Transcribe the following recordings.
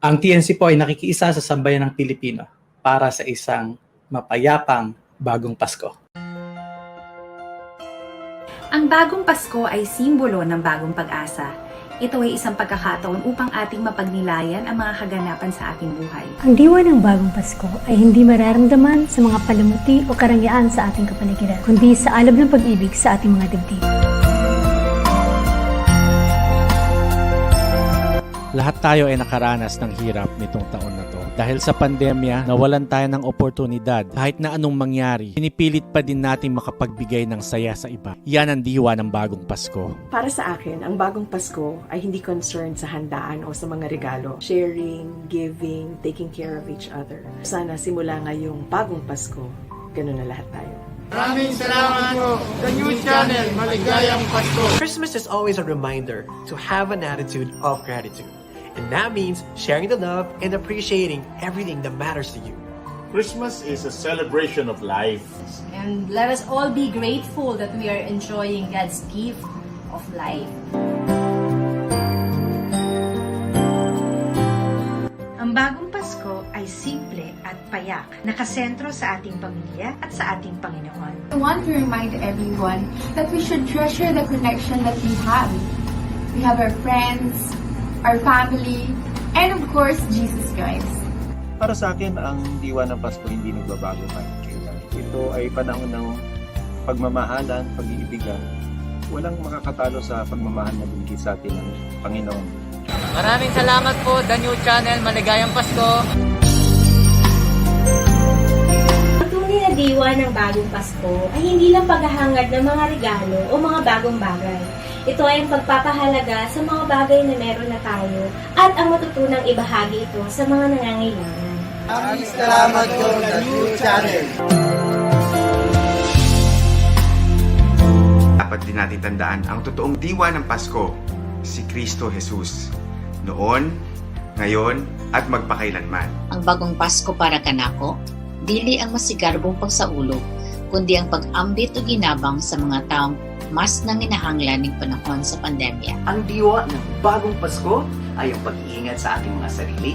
Ang TNC po ay nakikiisa sa sambayan ng Pilipino para sa isang mapayapang bagong Pasko. Ang bagong Pasko ay simbolo ng bagong pag-asa. Ito ay isang pagkakataon upang ating mapagnilayan ang mga kaganapan sa ating buhay. Ang diwa ng bagong Pasko ay hindi mararamdaman sa mga palamuti o karangyaan sa ating kapaligiran, kundi sa alab ng pag-ibig sa ating mga dibdib. Lahat tayo ay nakaranas ng hirap nitong taon na to. Dahil sa pandemya, nawalan tayo ng oportunidad. Kahit na anong mangyari, pinipilit pa din natin makapagbigay ng saya sa iba. Yan ang diwa ng bagong Pasko. Para sa akin, ang bagong Pasko ay hindi concerned sa handaan o sa mga regalo. Sharing, giving, taking care of each other. Sana simula ngayong bagong Pasko, ganun na lahat tayo. Maraming salamat po sa News Channel. Maligayang Pasko. Christmas is always a reminder to have an attitude of gratitude. And that means sharing the love and appreciating everything that matters to you. Christmas is a celebration of life. And let us all be grateful that we are enjoying God's gift of life. Ang bagong Pasko ay simple at payak, nakasentro sa ating pamilya at sa ating Panginoon. I want to remind everyone that we should treasure the connection that we have. We have our friends, our family, and of course, Jesus Christ. Para sa akin, ang diwa ng Pasko hindi nagbabago kahit kailan. Ito ay panahon ng pagmamahalan, pag-iibigan. Walang makakatalo sa pagmamahal na binigay sa atin ng Panginoon. Maraming salamat po, The New Channel. Maligayang Pasko! Ang tunay na diwa ng bagong Pasko ay hindi lang paghahangad ng mga regalo o mga bagong bagay. Ito ay ang pagpapahalaga sa mga bagay na meron na tayo at ang matutunang ibahagi ito sa mga nangangailangan. Maraming salamat po, The New Channel. Dapat din natin tandaan ang totoong diwa ng Pasko, si Kristo Jesus. Noon, ngayon, at magpakailanman. Ang bagong Pasko para kanako, dili ang masigarbong pagsaulog, kundi ang pag-ambit o ginabang sa mga taong mas nanginahanglan ng panahon sa pandemya. Ang diwa ng bagong Pasko ay ang pag-iingat sa ating mga sarili,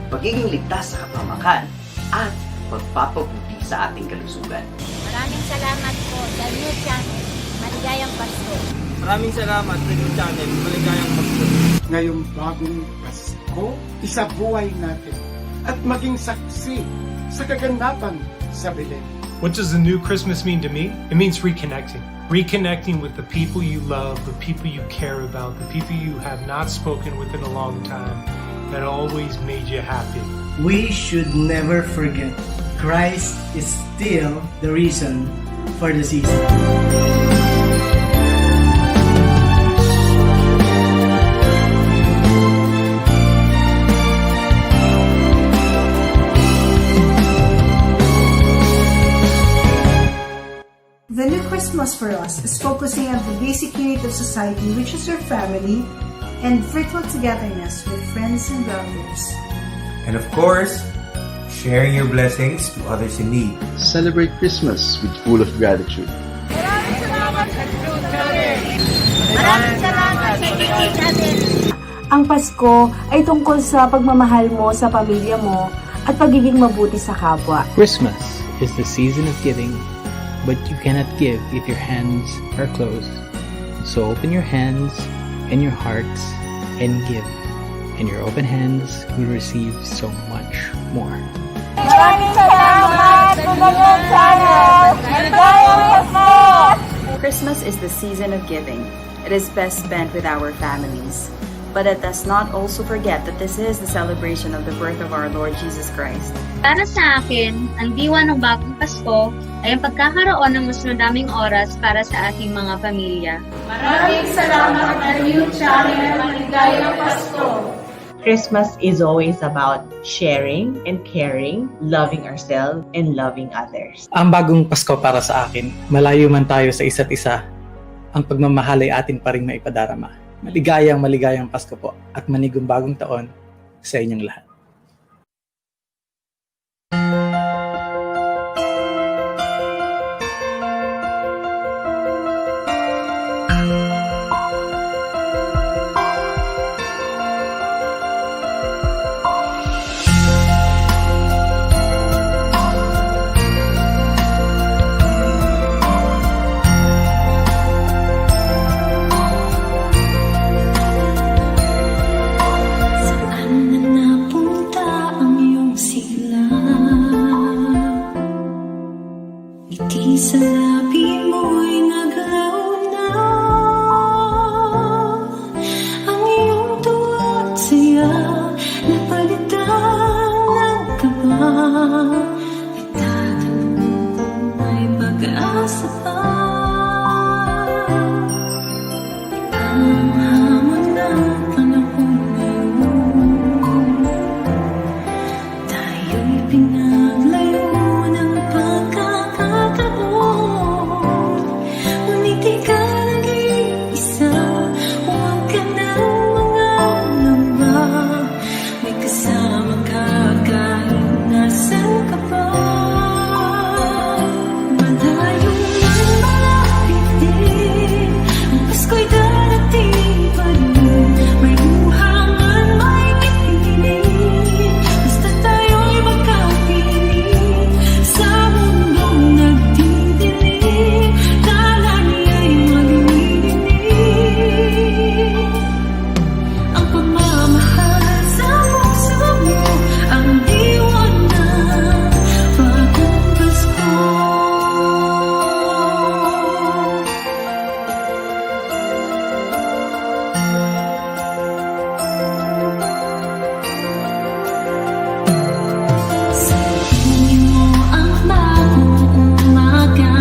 pagiging ligtas sa kapamakan, at pagpapabuti sa ating kalusugan. Maraming salamat po, The New Channel. Maligayang Pasko. Maraming salamat, The New Channel. Maligayang Pasko. Ngayong bagong Pasko, isabuhay natin at maging saksi sa kaganapan sa Belen. What does the new Christmas mean to me? It means reconnecting. Reconnecting with the people you love, the people you care about, the people you have not spoken with in a long time, that always made you happy. We should never forget, Christ is still the reason for the season. The new Christmas for us is focusing on the basic unit of society, which is your family, and virtual togetherness with friends and relatives. And of course, sharing your blessings to others in need. Celebrate Christmas with full of gratitude. Maraming salamat sa New Channel. Maraming salamat sa New Channel. Ang Pasko ay tungkol sa pagmamahal mo sa pamilya mo at pagiging mabuti sa kapwa. Christmas is the season of giving, but you cannot give if your hands are closed. So open your hands and your hearts and give. And your open hands will receive so much more. Maraming salamat sa New Channel. Maligayang Pasko. Christmas is the season of giving. It is best spent with our families. But let us not also forget that this is the celebration of the birth of our Lord Jesus Christ. Para sa akin, ang diwa ng bagong Pasko ay ang pagkakaroon ng mas madaming oras para sa ating mga pamilya. Maraming salamat sa New Channel. Maligayang Pasko. Christmas is always about sharing and caring, loving ourselves, and loving others. Ang bagong Pasko para sa akin, malayo man tayo sa isa't isa, ang pagmamahal ay atin pa rin maipadarama. Maligayang Pasko po at manigong bagong taon sa inyong lahat. Pakisalapi mo'y naglaon na ang iyong tuwa at saya, napalitan ng kaba. Itatanong kung may pag-asa pa. Ang hamon ng panahon ngayon, tayo'y pinaglayo ng pagkakataon. Ngunit ikaw nag-iisa, huwag ka nang mangangamba. May kasama ka kahit nasan ka pa. Malayo man malapit din, ang Pasko'y darating pa rin. May luha man may kipiling, basta tayo'y magkapiling. Sa mundong nagdidilim, tala niya'y maglilinig. Ang pagmamahal sa puso mo, ang diwa ng bagong Pasko. Sabihin mo ang bagong umaga,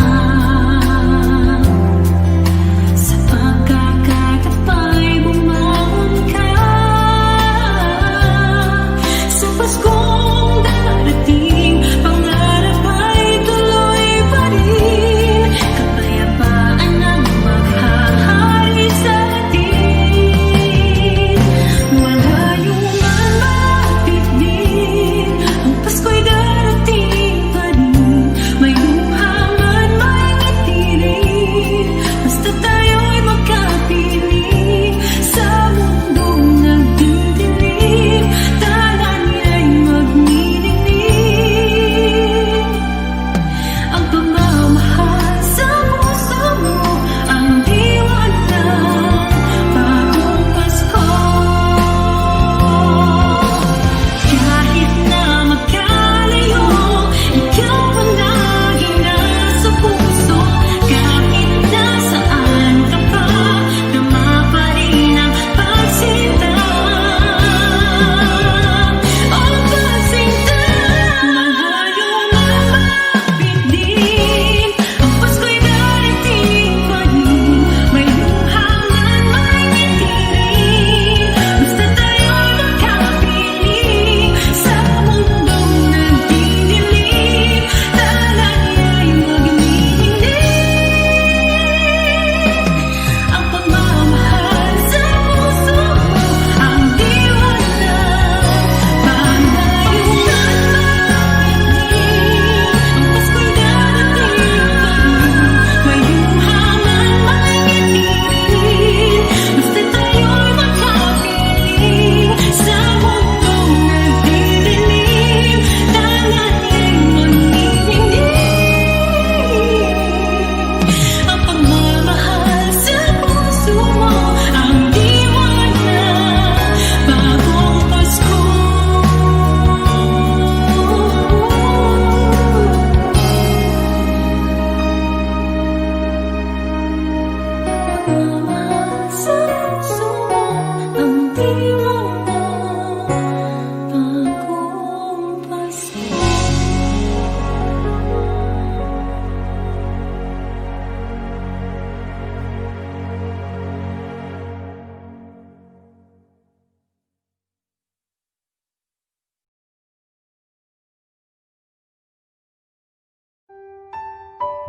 sa pagkakatapay bumangon ka. Sa Paskong darating, pangarap ay tuloy pa rin. Kapayapaan ang maghahari sa atin. Malayo man malapit din, ang Pasko'y darating pa rin. May luha man may ngiti, basta tayo'y magkapiling. Sa mundong nagdidilim, tala niya'y maglilinig. Ang pagmamahal sa puso mo, ang diwa ng bagong Pasko. Kahit na magkalayo, ikaw ang lagi nasa puso. Kahit nasaan ka pa, tama pa rin ang pagsinta. Ang pagsinta, malayo man malapit din, ang Pasko'y darating pa rin. May luha man may ngiti, basta tayo'y magkapiling. Sa mundong nagdidilim, tala niya'y maglilinig. Ang pagmamahal sa puso mo, ang diwa ng paglayo man malapit din. Ang Pasko'y darating pa rin. May luha man may ngiti, basta tayo'y magkapiling. Sa mundong nagdidilim, tala niya'y maglilinig. Ang pagmamahal sa puso mo, ang diwa ng bagong Pasko. Pagmamahal sa puso mo, ang diwa ng bagong Pasko.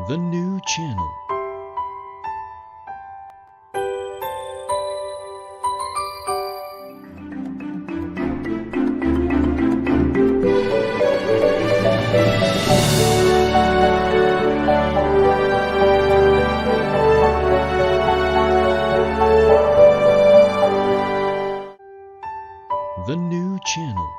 The new channel. The new channel.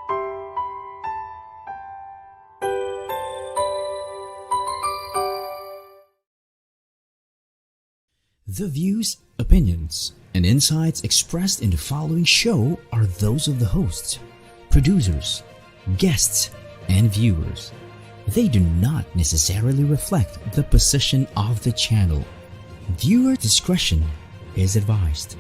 The views, opinions, and insights expressed in the following show are those of the hosts, producers, guests, and viewers, they do not necessarily reflect the position of the channel. Viewer discretion is advised.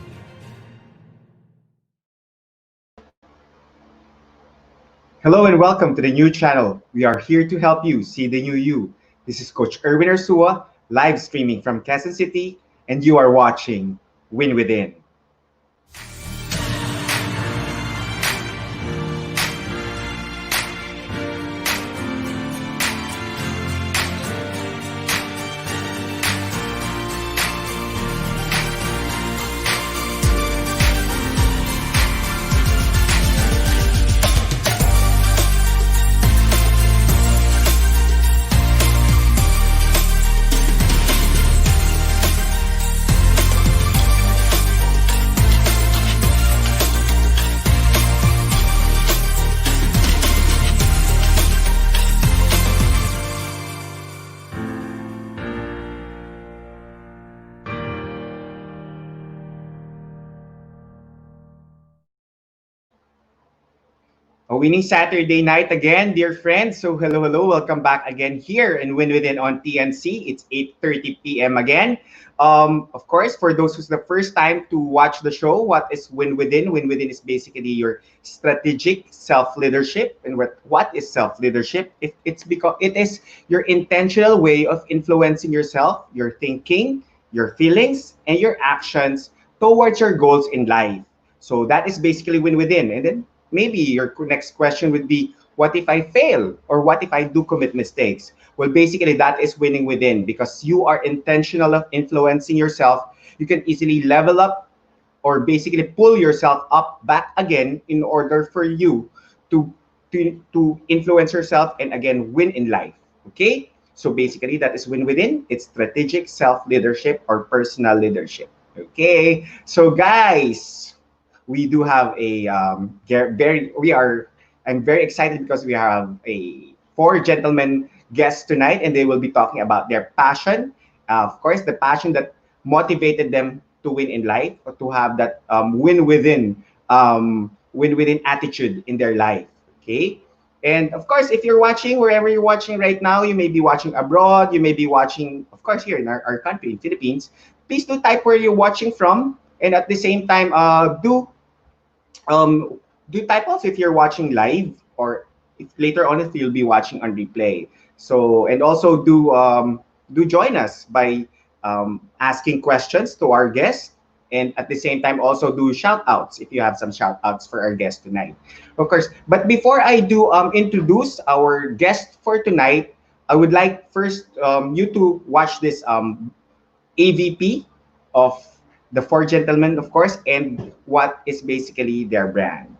Hello and welcome to the new channel. We are here to help you see the new you. This is Coach Erwin Ursua, live streaming from Quezon City, and you are watching Win Within. A winning Saturday night again, dear friends. So hello, welcome back again here in Win Within on TNC. It's 8:30 p.m. again. Of course, for those who's the first time to watch the show, what is Win Within? Win Within is basically your strategic self-leadership. And what is self-leadership? It's because it is your intentional way of influencing yourself, your thinking, your feelings, and your actions towards your goals in life. So that is basically Win Within. And then maybe your next question would be, what if I fail? Or what if I do commit mistakes? Well, basically that is winning within, because you are intentional of influencing yourself. You can easily level up or basically pull yourself up back again in order for you to influence yourself and again win in life. Okay? So basically that is win within. It's strategic self-leadership or personal leadership. Okay? So guys, we do have a I'm very excited because we have four gentlemen guests tonight, and they will be talking about their passion, of course, the passion that motivated them to win in life, or to have that win within attitude in their life. Okay, and of course, if you're watching wherever you're watching right now, you may be watching abroad, you may be watching, of course, here in our country, in Philippines. Please do type where you're watching from, and at the same time, do type off if you're watching live, or if later on if you'll be watching on replay. So, and also do join us by asking questions to our guests, and at the same time also do shout outs if you have some shout outs for our guest tonight, of course. But before I do introduce our guest for tonight, I would like first you to watch this AVP of the four gentlemen, of course, and what is basically their brand.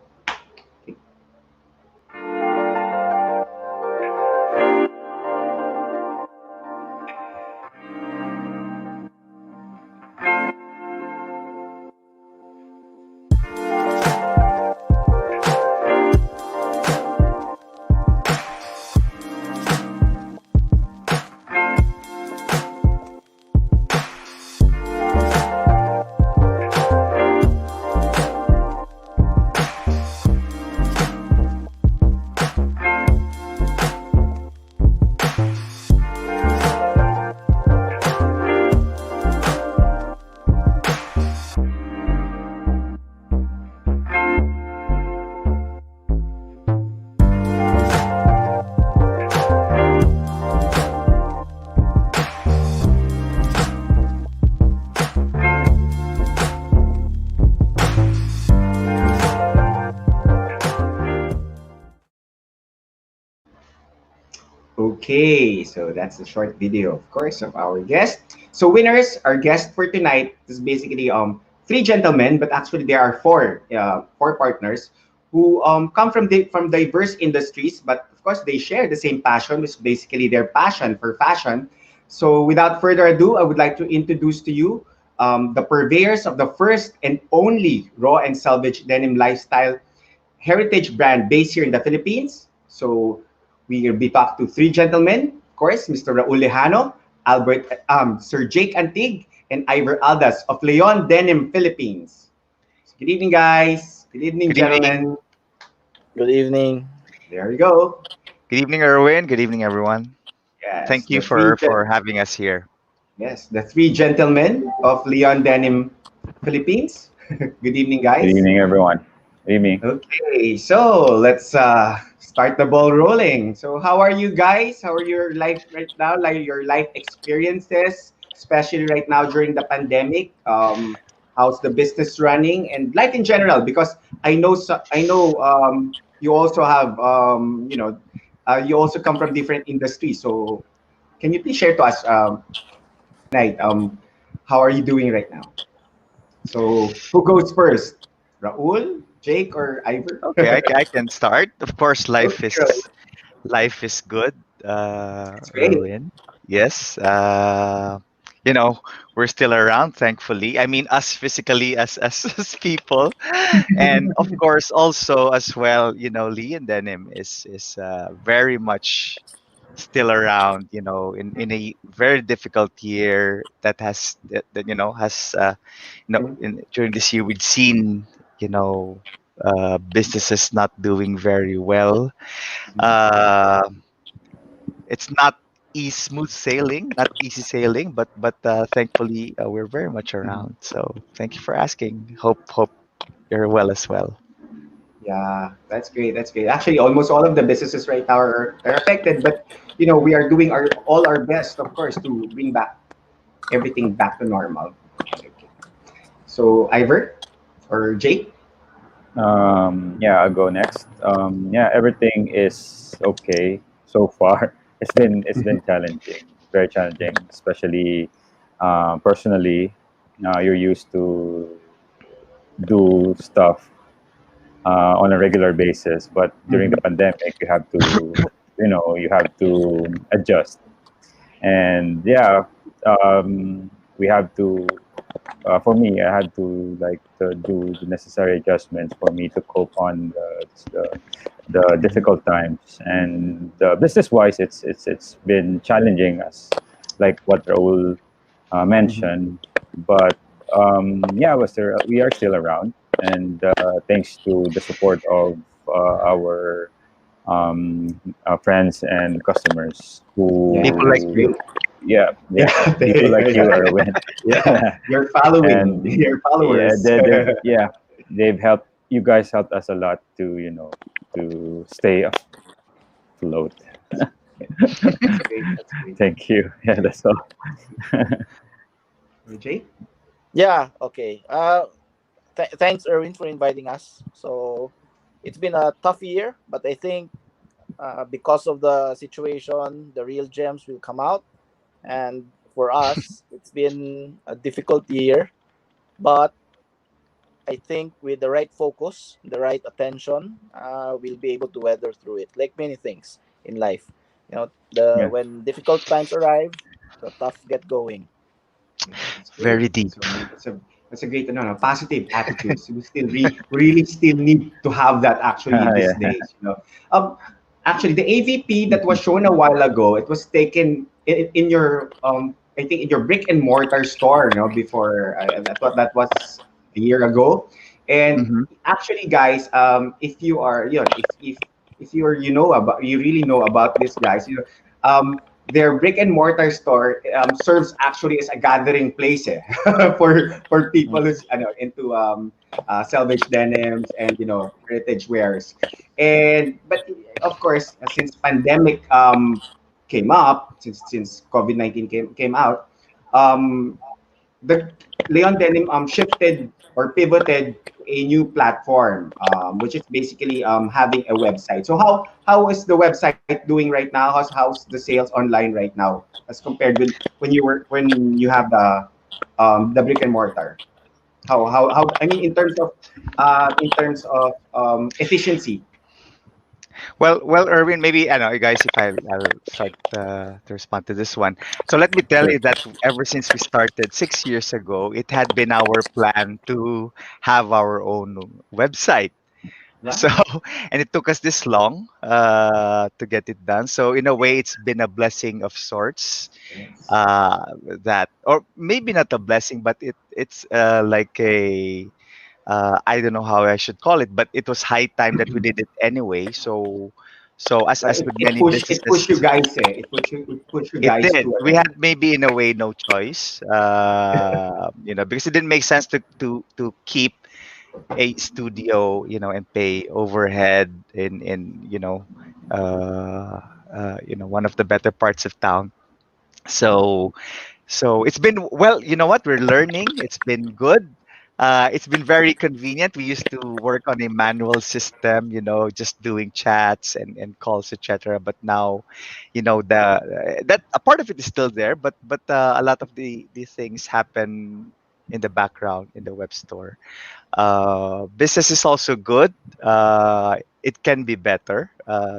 Okay, so that's the short video, of course, of our guest. So winners, our guest for tonight is basically three gentlemen, but actually there are four partners who come from diverse industries, but of course they share the same passion, which is basically their passion for fashion. So without further ado, I would like to introduce to you the purveyors of the first and only raw and selvedge denim lifestyle heritage brand based here in the Philippines. So we will be talking to three gentlemen, of course, Mr. Raul Lejano, Sir Jake Antig, and Iver Aldas of Leon Denim, Philippines. So good evening, guys. Good evening, gentlemen. Good evening. There we go. Good evening, Erwin. Good evening, everyone. Yes, Thank you the three for having us here. yes, the three gentlemen of Leon Denim, Philippines. Good evening, Good guys. evening, everyone. Good evening. Okay, so let's start the ball rolling. So, how are you guys? How are your life right now? Like your life experiences, especially right now during the pandemic. How's the business running and life in general? Because I know you also have you also come from different industries. So, can you please share to us tonight how are you doing right now? So, who goes first? Raul, Jake, or Ivor? Okay, I can start. Of course, Okay, life is good. that's great. Erwin. Yes. You know, we're still around, thankfully. I mean, us physically as people, and of course, also as well. You know, Lee and Denim is very much still around. You know, in a very difficult year that has during this year we've seen you know businesses not doing very well. Uh, it's not smooth sailing, not easy sailing, but thankfully we're very much around. So thank you for asking. Hope you're well as well. Yeah, that's great. That's great. Actually, almost all of the businesses right now are affected, but we are doing our best, of course, to bring back everything back to normal. Okay. So, Ivor or Jake? Yeah, I'll go next. Yeah, everything is okay so far. It's been challenging, very challenging, especially personally. You're used to do stuff on a regular basis, but during the pandemic, you have to adjust. And yeah, we have to for me, I had to do the necessary adjustments for me to cope on the difficult times. And business wise, it's been challenging, as like what Raul mentioned. But yeah, we are still around, and thanks to the support of our friends and customers Yeah, People like that's who, great. yeah, yeah, Yeah, people like you, yeah, Erwin. yeah. You're following And your yeah, followers. yeah, they've helped. You guys helped us a lot to to stay afloat. That's great. That's great. Thank you. Yeah, that's all. Jake? Yeah, okay. Thanks, Erwin, for inviting us. So it's been a tough year, but I think because of the situation, the real gems will come out. And for us, it's been a difficult year, but I think with the right focus, the right attention, we'll be able to weather through it. Like many things in life, the Yeah. when difficult times arrive, the tough get going. Yeah, that's great. very deep. So that's a great positive attitudes. We still really still need to have that actually these Yeah. days. Actually the AVP that was shown a while ago, it was taken in your I think in your brick and mortar store, before that was a year ago. And Hmm. actually, guys, if you are if you are you really know about these guys, their brick and mortar store serves actually as a gathering place for people who's into salvage denims and heritage wares. And but of course, since pandemic came up, since COVID-19 came out, um, the Leon Denim shifted or pivoted to a new platform, which is basically having a website. So how is the website doing right now? How's the sales online right now as compared with when you have the brick and mortar? How I mean in terms of efficiency. Well, Erwin, maybe I don't know, guys. If I'll start to respond to this one. So let me tell Sure. you that ever since we started 6 years ago, it had been our plan to have our own website. So, Right. and it took us this long to get it done. So, in a way, it's been a blessing of sorts. Yes. Uh, that, or maybe not a blessing, but it's like a I don't know how I should call it, but it was high time that we did it anyway. So, So as with many It pushed you businesses, guys. It pushed you it guys did. to. We had maybe in a way no choice, because it didn't make sense to keep a studio, and pay overhead in one of the better parts of town. So it's been, well, you know what? We're learning. It's been good. It's been very convenient. We used to work on a manual system, just doing chats and calls, etc. But now, that a part of it is still there, but a lot of the things happen in the background in the web store. Business is also good. It can be better,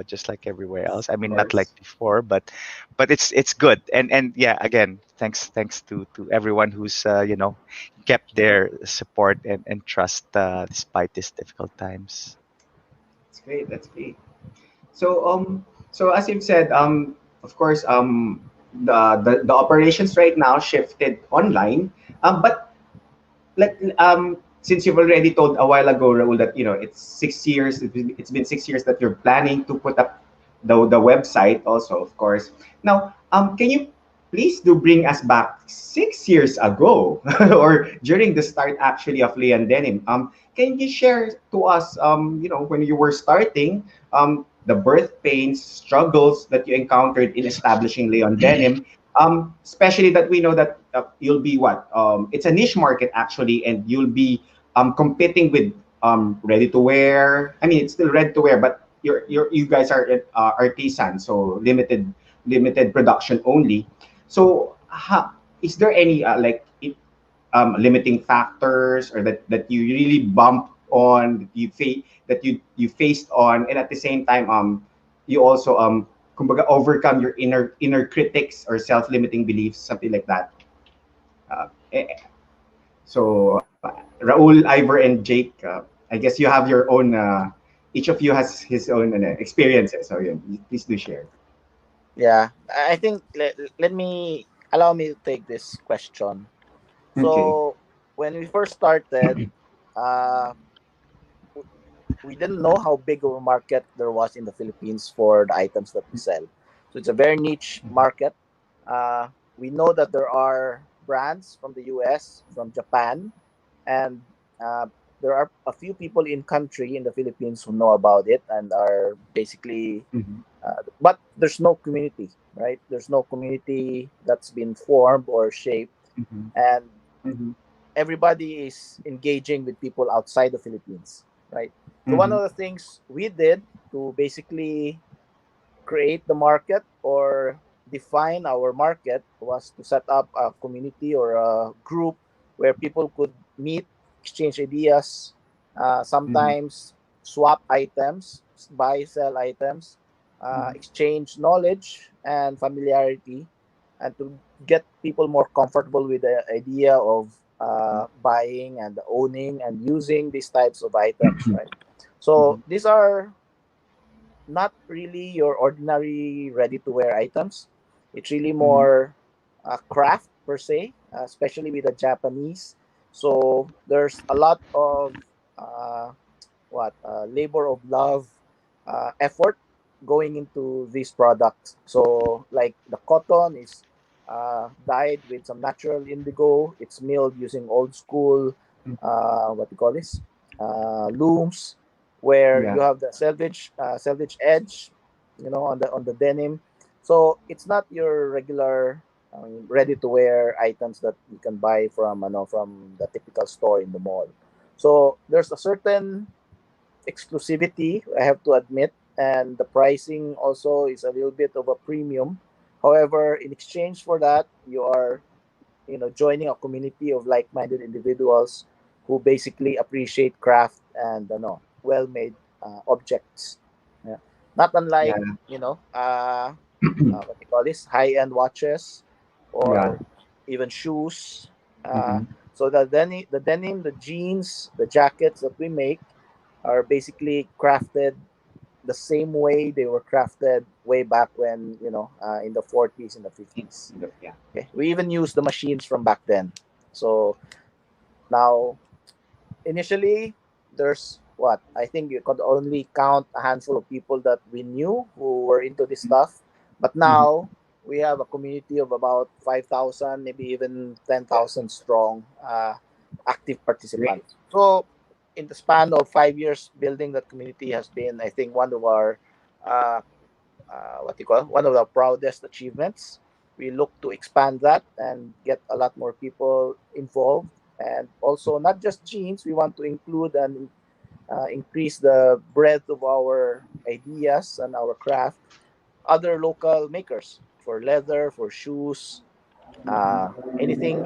just like everywhere else. I mean, not like before, but it's good. And yeah, again, thanks to everyone who's kept their support and trust despite these difficult times. That's great. That's great. So as you've said, of course, the operations right now shifted online. But since you've already told a while ago, Raul, that it's 6 years. It's been 6 years that you're planning to put up the website. Also, of course. Now, can you please do bring us back 6 years ago, or during the start actually of Leon Denim? Can you share to us, when you were starting, the birth pains, struggles that you encountered in establishing Leon Denim? Especially that we know that you'll be what? It's a niche market actually, and you'll be competing with ready to wear. I mean, it's still ready to wear, but you guys are artisan, so limited production only. So, is there any limiting factors, or that you really bump on, that you faced on, and at the same time you also kumbaga overcome your inner critics or self-limiting beliefs, something like that. uh, eh, so Raul, Ivor, and Jake, I guess you have your own, each of you has his own experiences, so yeah, please do share. Yeah, I think let me allow me to take this question. Okay. So when we first started, uh, we didn't know how big of a market there was in the Philippines for the items that we sell. So it's a very niche market. We know that there are brands from the US, from Japan, and uh, there are a few people in country in the Philippines who know about it and are basically, but there's no community, right? There's no community that's been formed or shaped, and everybody is engaging with people outside the Philippines, right? So one of the things we did to basically create the market or define our market was to set up a community or a group where people could meet, exchange ideas, sometimes swap items, buy, sell items, exchange knowledge and familiarity, and to get people more comfortable with the idea of buying and owning and using these types of items, right? So these are not really your ordinary ready to wear items. It's really more craft per se, especially with the Japanese. So there's a lot of labor of love, effort going into these products. So like the cotton is dyed with some natural indigo. It's milled using old school, what do you call this, looms, where Yeah. you have the selvage edge, on the denim. So it's not your regular ready to wear items that you can buy from the typical store in the mall. So there's a certain exclusivity, I have to admit, and the pricing also is a little bit of a premium. However, in exchange for that, you are joining a community of like-minded individuals who basically appreciate craft and well-made objects. Yeah. Not Yeah. unlike what you call this, high-end watches Yeah. or even shoes. So the denim, the jeans, the jackets that we make are basically crafted the same way they were crafted way back when, in the 40s and the 50s. Yeah. Okay. We even use the machines from back then. So now, initially, there's what, I think you could only count a handful of people that we knew who were into this stuff. But now we have a community of about 5,000, maybe even 10,000 strong active participants. So in the span of 5 years, building that community has been, I think, one of our one of the proudest achievements. We look to expand that and get a lot more people involved, and also not just jeans. We want to include and increase the breadth of our ideas and our craft. Other local makers for leather, for shoes, anything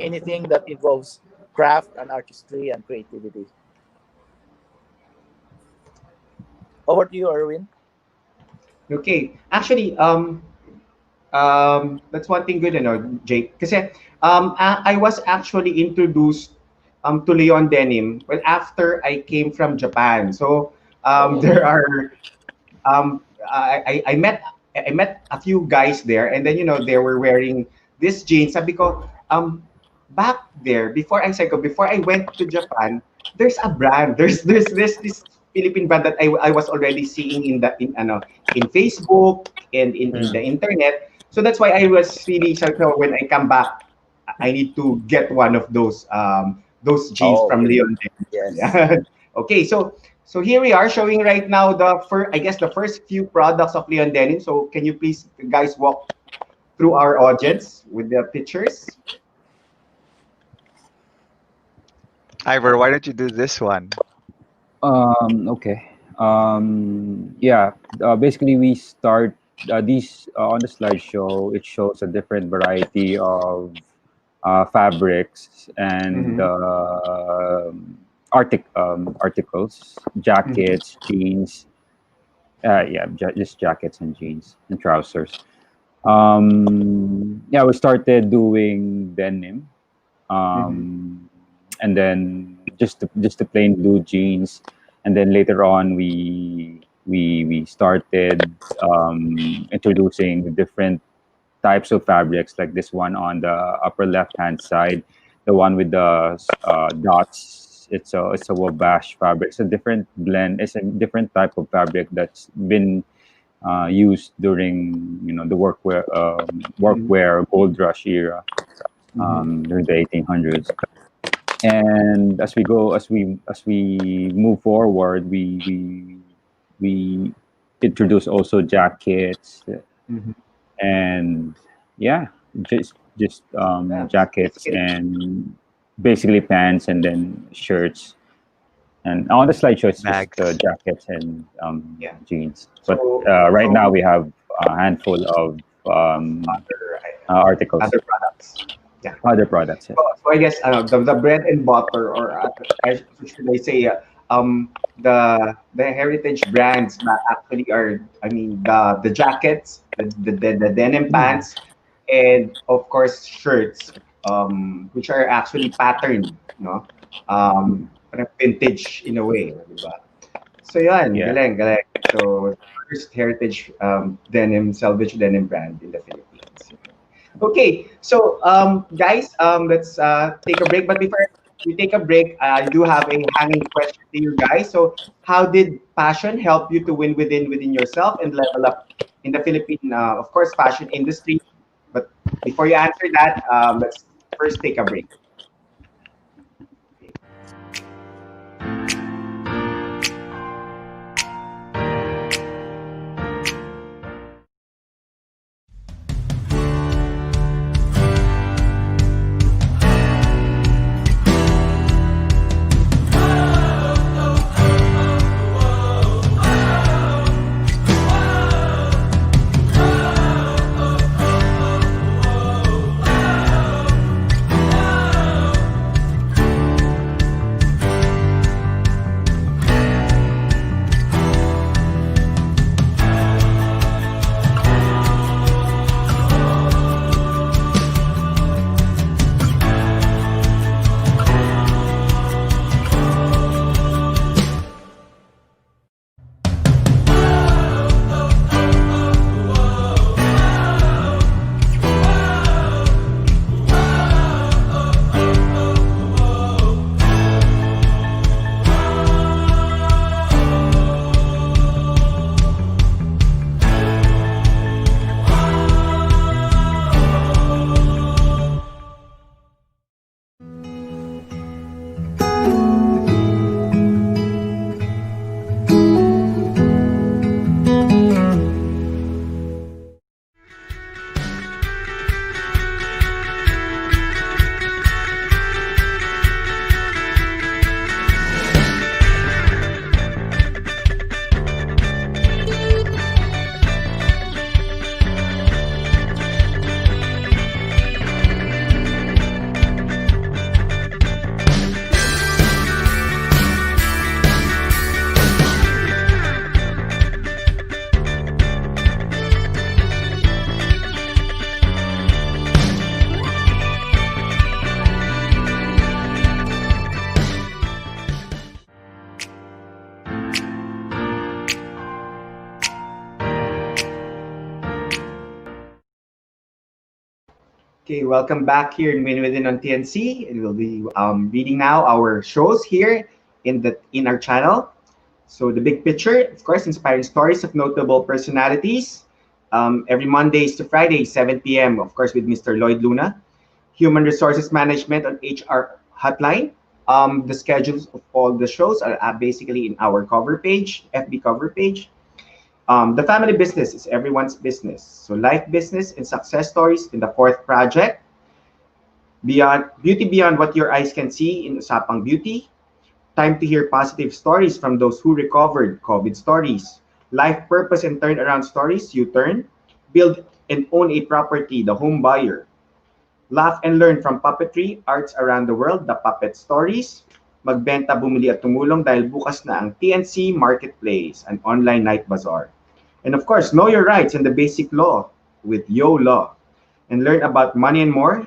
that involves craft and artistry and creativity. Over to you, Erwin. Okay. Actually, that's one thing good, Jake. Kasi I was actually introduced to Leon Denim well after I came from Japan. So there are I met a few guys there, and then they were wearing this jeans. Sabi ko, back there before I went to Japan, there's a brand. There's this Philippine brand that I was already seeing in Facebook and in the internet. So that's why I was really so when I come back, I need to get one of those jeans from Leon. Yes. Yeah. Okay, so here we are showing right now the first few products of Leon Denim. So can you please guys walk through our audience with the pictures? Ivor, why don't you do this one? Okay. Basically, we start these on the slideshow. It shows a different variety of fabrics and articles, jackets, jeans. Just jackets and jeans and trousers. We started doing denim, and then just the plain blue jeans, and then later on we started introducing the different types of fabrics, like this one on the upper left hand side, the one with the dots. It's a wabash fabric. It's a different blend. It's a different type of fabric that's been used during the workwear gold rush era during the 1800s. And as we move forward, we introduce also jackets and just jackets and basically pants and then shirts. And on the slideshow, it's just jackets and jeans. But right now we have a handful of articles. Other products. Yeah. Other products. Yeah. So I guess the bread and butter, or should I say, the heritage brands that actually are, the jackets, the denim pants, and of course shirts, which are actually patterned, vintage in a way, diba? So yan, galing. So first heritage denim, selvedge denim brand in the Philippines. Okay, so guys, let's take a break. But before we take a break, I do have a hanging question to you guys. So, how did passion help you to win within yourself and level up in the Philippine, of course, fashion industry? But before you answer that, let's first take a break. Okay, welcome back here in Win Within on TNC. And we'll be reading now our shows here in our channel. So the big picture, of course, inspiring stories of notable personalities. Every Mondays to Friday, 7 p.m. Of course, with Mr. Lloyd Luna. Human Resources Management on HR Hotline. The schedules of all the shows are basically in our cover page, FB cover page. The family business is everyone's business. So life business and success stories in the fourth project. Beyond Beauty Beyond What Your Eyes Can See in Usapang Beauty. Time to hear positive stories from those who recovered, COVID stories. Life purpose and turnaround stories, U-turn. Build and own a property, the home buyer. Laugh and learn from puppetry, arts around the world, the puppet stories. Magbenta, bumili at tumulong dahil bukas na ang TNC Marketplace, an online night bazaar. And of course, know your rights and the basic law with Yo Law. And learn about money and more.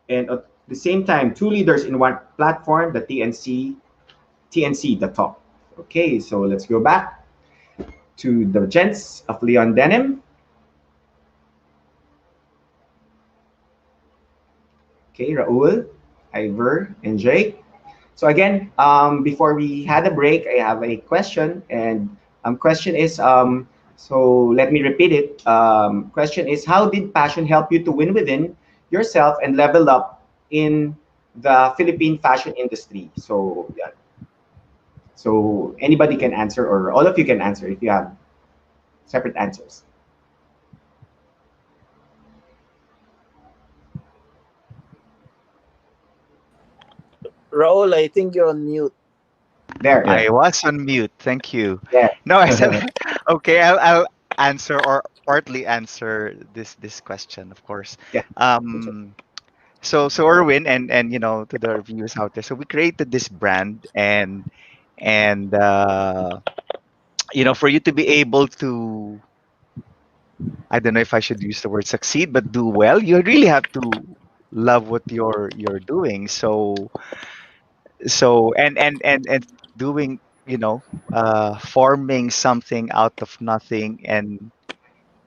And at the same time, two leaders in one platform, the TNC, the talk. Okay, so let's go back to the gents of Leon Denim. Okay, Raul, Iver, and Jake. So again, before we had a break, I have a question, and question is, so let me repeat it. Question is, how did passion help you to win within yourself and level up in the Philippine fashion industry? So yeah, so anybody can answer, or all of you can answer if you have separate answers. Raul, I think you're on mute. There. Yeah. I was on mute. Thank you. Yeah. No, I said okay. I'll answer or partly answer this question, of course. Yeah. So Erwin and to the viewers out there. So we created this brand and for you to be able to, I don't know if I should use the word succeed, but do well, you really have to love what you're doing. And doing, forming something out of nothing and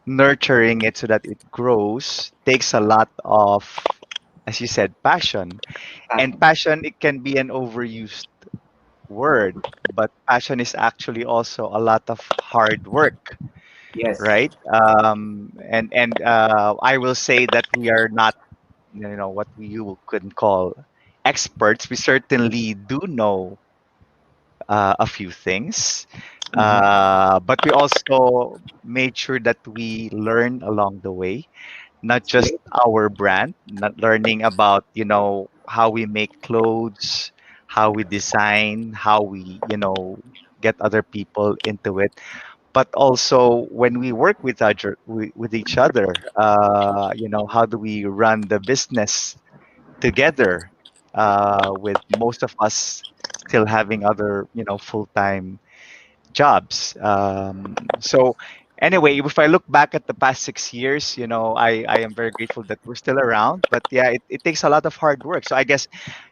nurturing it so that it grows takes a lot of, as you said, passion. And passion, it can be an overused word, but passion is actually also a lot of hard work, Yes. right? And I will say that we are not, what you could call experts. We certainly do know a few things, but we also made sure that we learn along the way, not That's just great. our brand, not learning about how we make clothes, how we design, how we get other people into it, but also when we work with each other, how do we run the business together, with most of us still having other full-time jobs. So anyway, if I look back at the past 6 years, I am very grateful that we're still around. But yeah, it takes a lot of hard work. So I guess,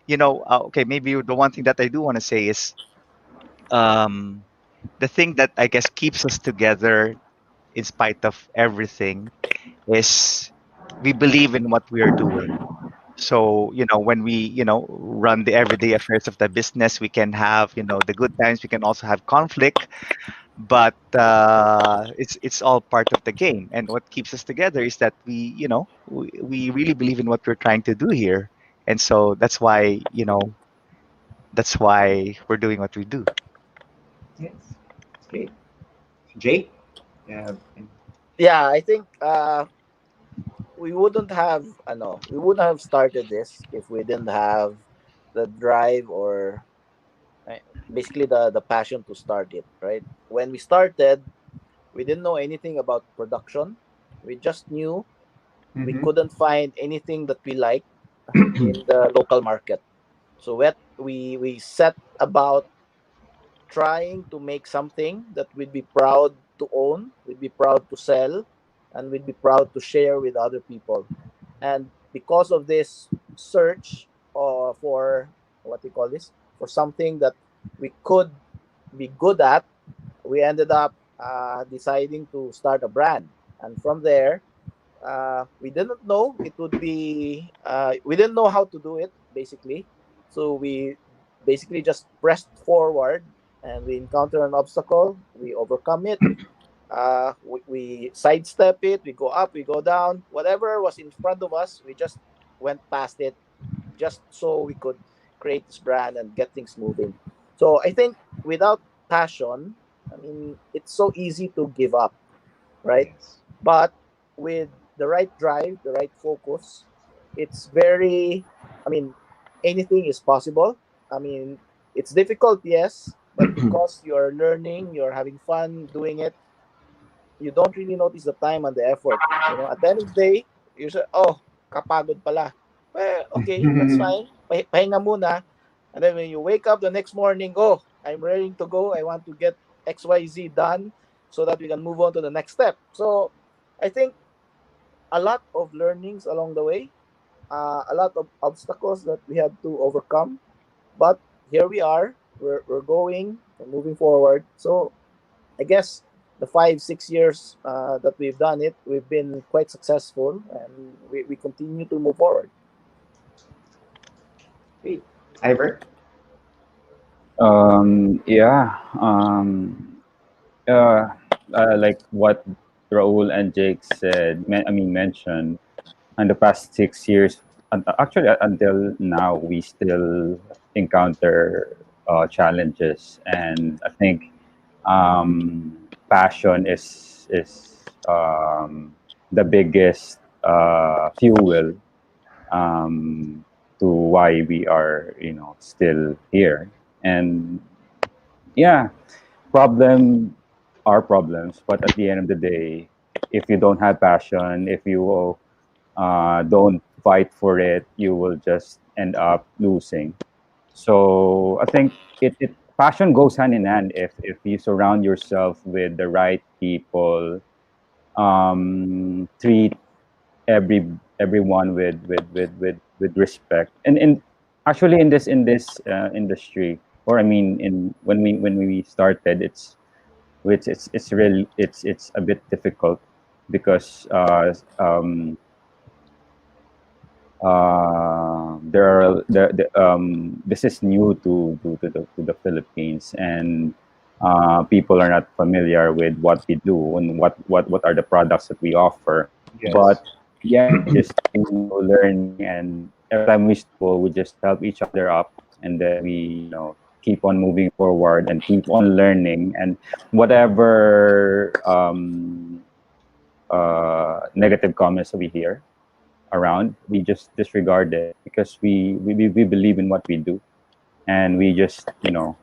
okay, maybe the one thing that I do want to say is, um, the thing that I guess keeps us together in spite of everything is we believe in what we are doing. So, when we, run the everyday affairs of the business, we can have, the good times, we can also have conflict, but it's all part of the game. And what keeps us together is that we really believe in what we're trying to do here. And so that's why we're doing what we do. Yes. That's great. Jake? Yeah. Yeah, I think we wouldn't have started this if we didn't have the drive or basically the passion to start it, right? When we started, we didn't know anything about production. We just knew we Mhm. couldn't find anything that we liked in the local market. So we set about trying to make something that we'd be proud to own, we'd be proud to sell, and we'd be proud to share with other people. And because of this search for what we call this, for something that we could be good at, we ended up deciding to start a brand. And from there, We didn't know it would be. We didn't know how to do it basically, so we basically just pressed forward, and we encounter an obstacle. We overcome it. We sidestep it. We go up. We go down. Whatever was in front of us, we just went past it, just so we could create this brand and get things moving. So I think without passion, I mean, it's so easy to give up, right? Yes. But with the right drive, the right focus, it's very, I mean, anything is possible. I mean, it's difficult, yes, but because you're learning, you're having fun doing it, you don't really notice the time and the effort. You know, at the end of the day, you say, oh, kapagod pala. Well, okay, that's fine. Pahinga muna. And then when you wake up the next morning, oh, I'm ready to go. I want to get XYZ done so that we can move on to the next step. So I think a lot of learnings along the way, a lot of obstacles that we had to overcome. But here we are. We're going, we're moving forward. So I guess the 5 6 years that we've done it, we've been quite successful, and we continue to move forward. Great. Ivor? Yeah. Like what Raul and Jake said, mentioned, in the past 6 years, actually until now, we still encounter challenges, and I think passion is the biggest fuel to why we are, still here. And yeah, problem are problems, but at the end of the day, if you don't have passion, if you don't fight for it, you will just end up losing. So I think it passion goes hand in hand. If you surround yourself with the right people, treat everyone with respect, and actually in this industry, or I mean, in when we started, it's really it's a bit difficult because this is new to the Philippines, and people are not familiar with what we do and what are the products that we offer. Yes. But yeah, we just continue learning, and every time we stumble, we just help each other up, and then we, keep on moving forward and keep on learning, and whatever negative comments that we hear around, we just disregard it because we believe in what we do, and we just,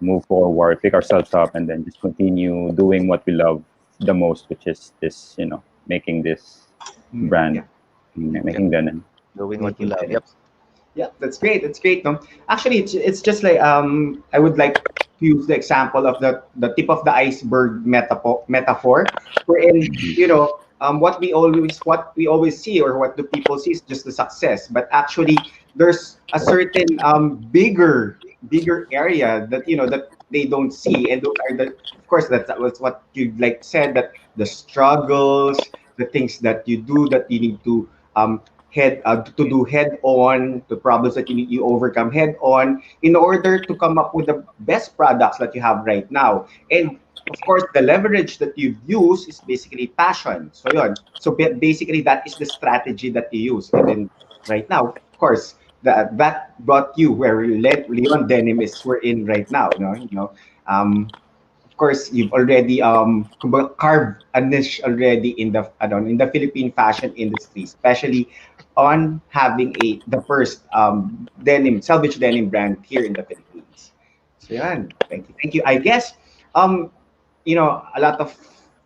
move forward, pick ourselves up, and then just continue doing what we love the most, which is this, making this brand, Yeah. making denim. Doing what you Making love. denim. Yep. Yeah, that's great. That's great. No, actually, it's just like I would like to use the example of the tip of the iceberg metaphor, wherein what we always see, or what the people see, is just the success, but actually there's a certain bigger area that that they don't see, and those are of course, that was what you like said, that the struggles, the things that you do, that you need to do head on, the problems that you overcome head on, in order to come up with the best products that you have right now. And of course, the leverage that you've used is basically passion. So basically, that is the strategy that you use. And then right now, of course, that brought you where Leon Denim is, we're in right now. Of course, you've already kumbaga, carved a niche already in the Philippine fashion industry, especially on having the first salvage denim brand here in the Philippines. So yan, thank you. I guess um a lot of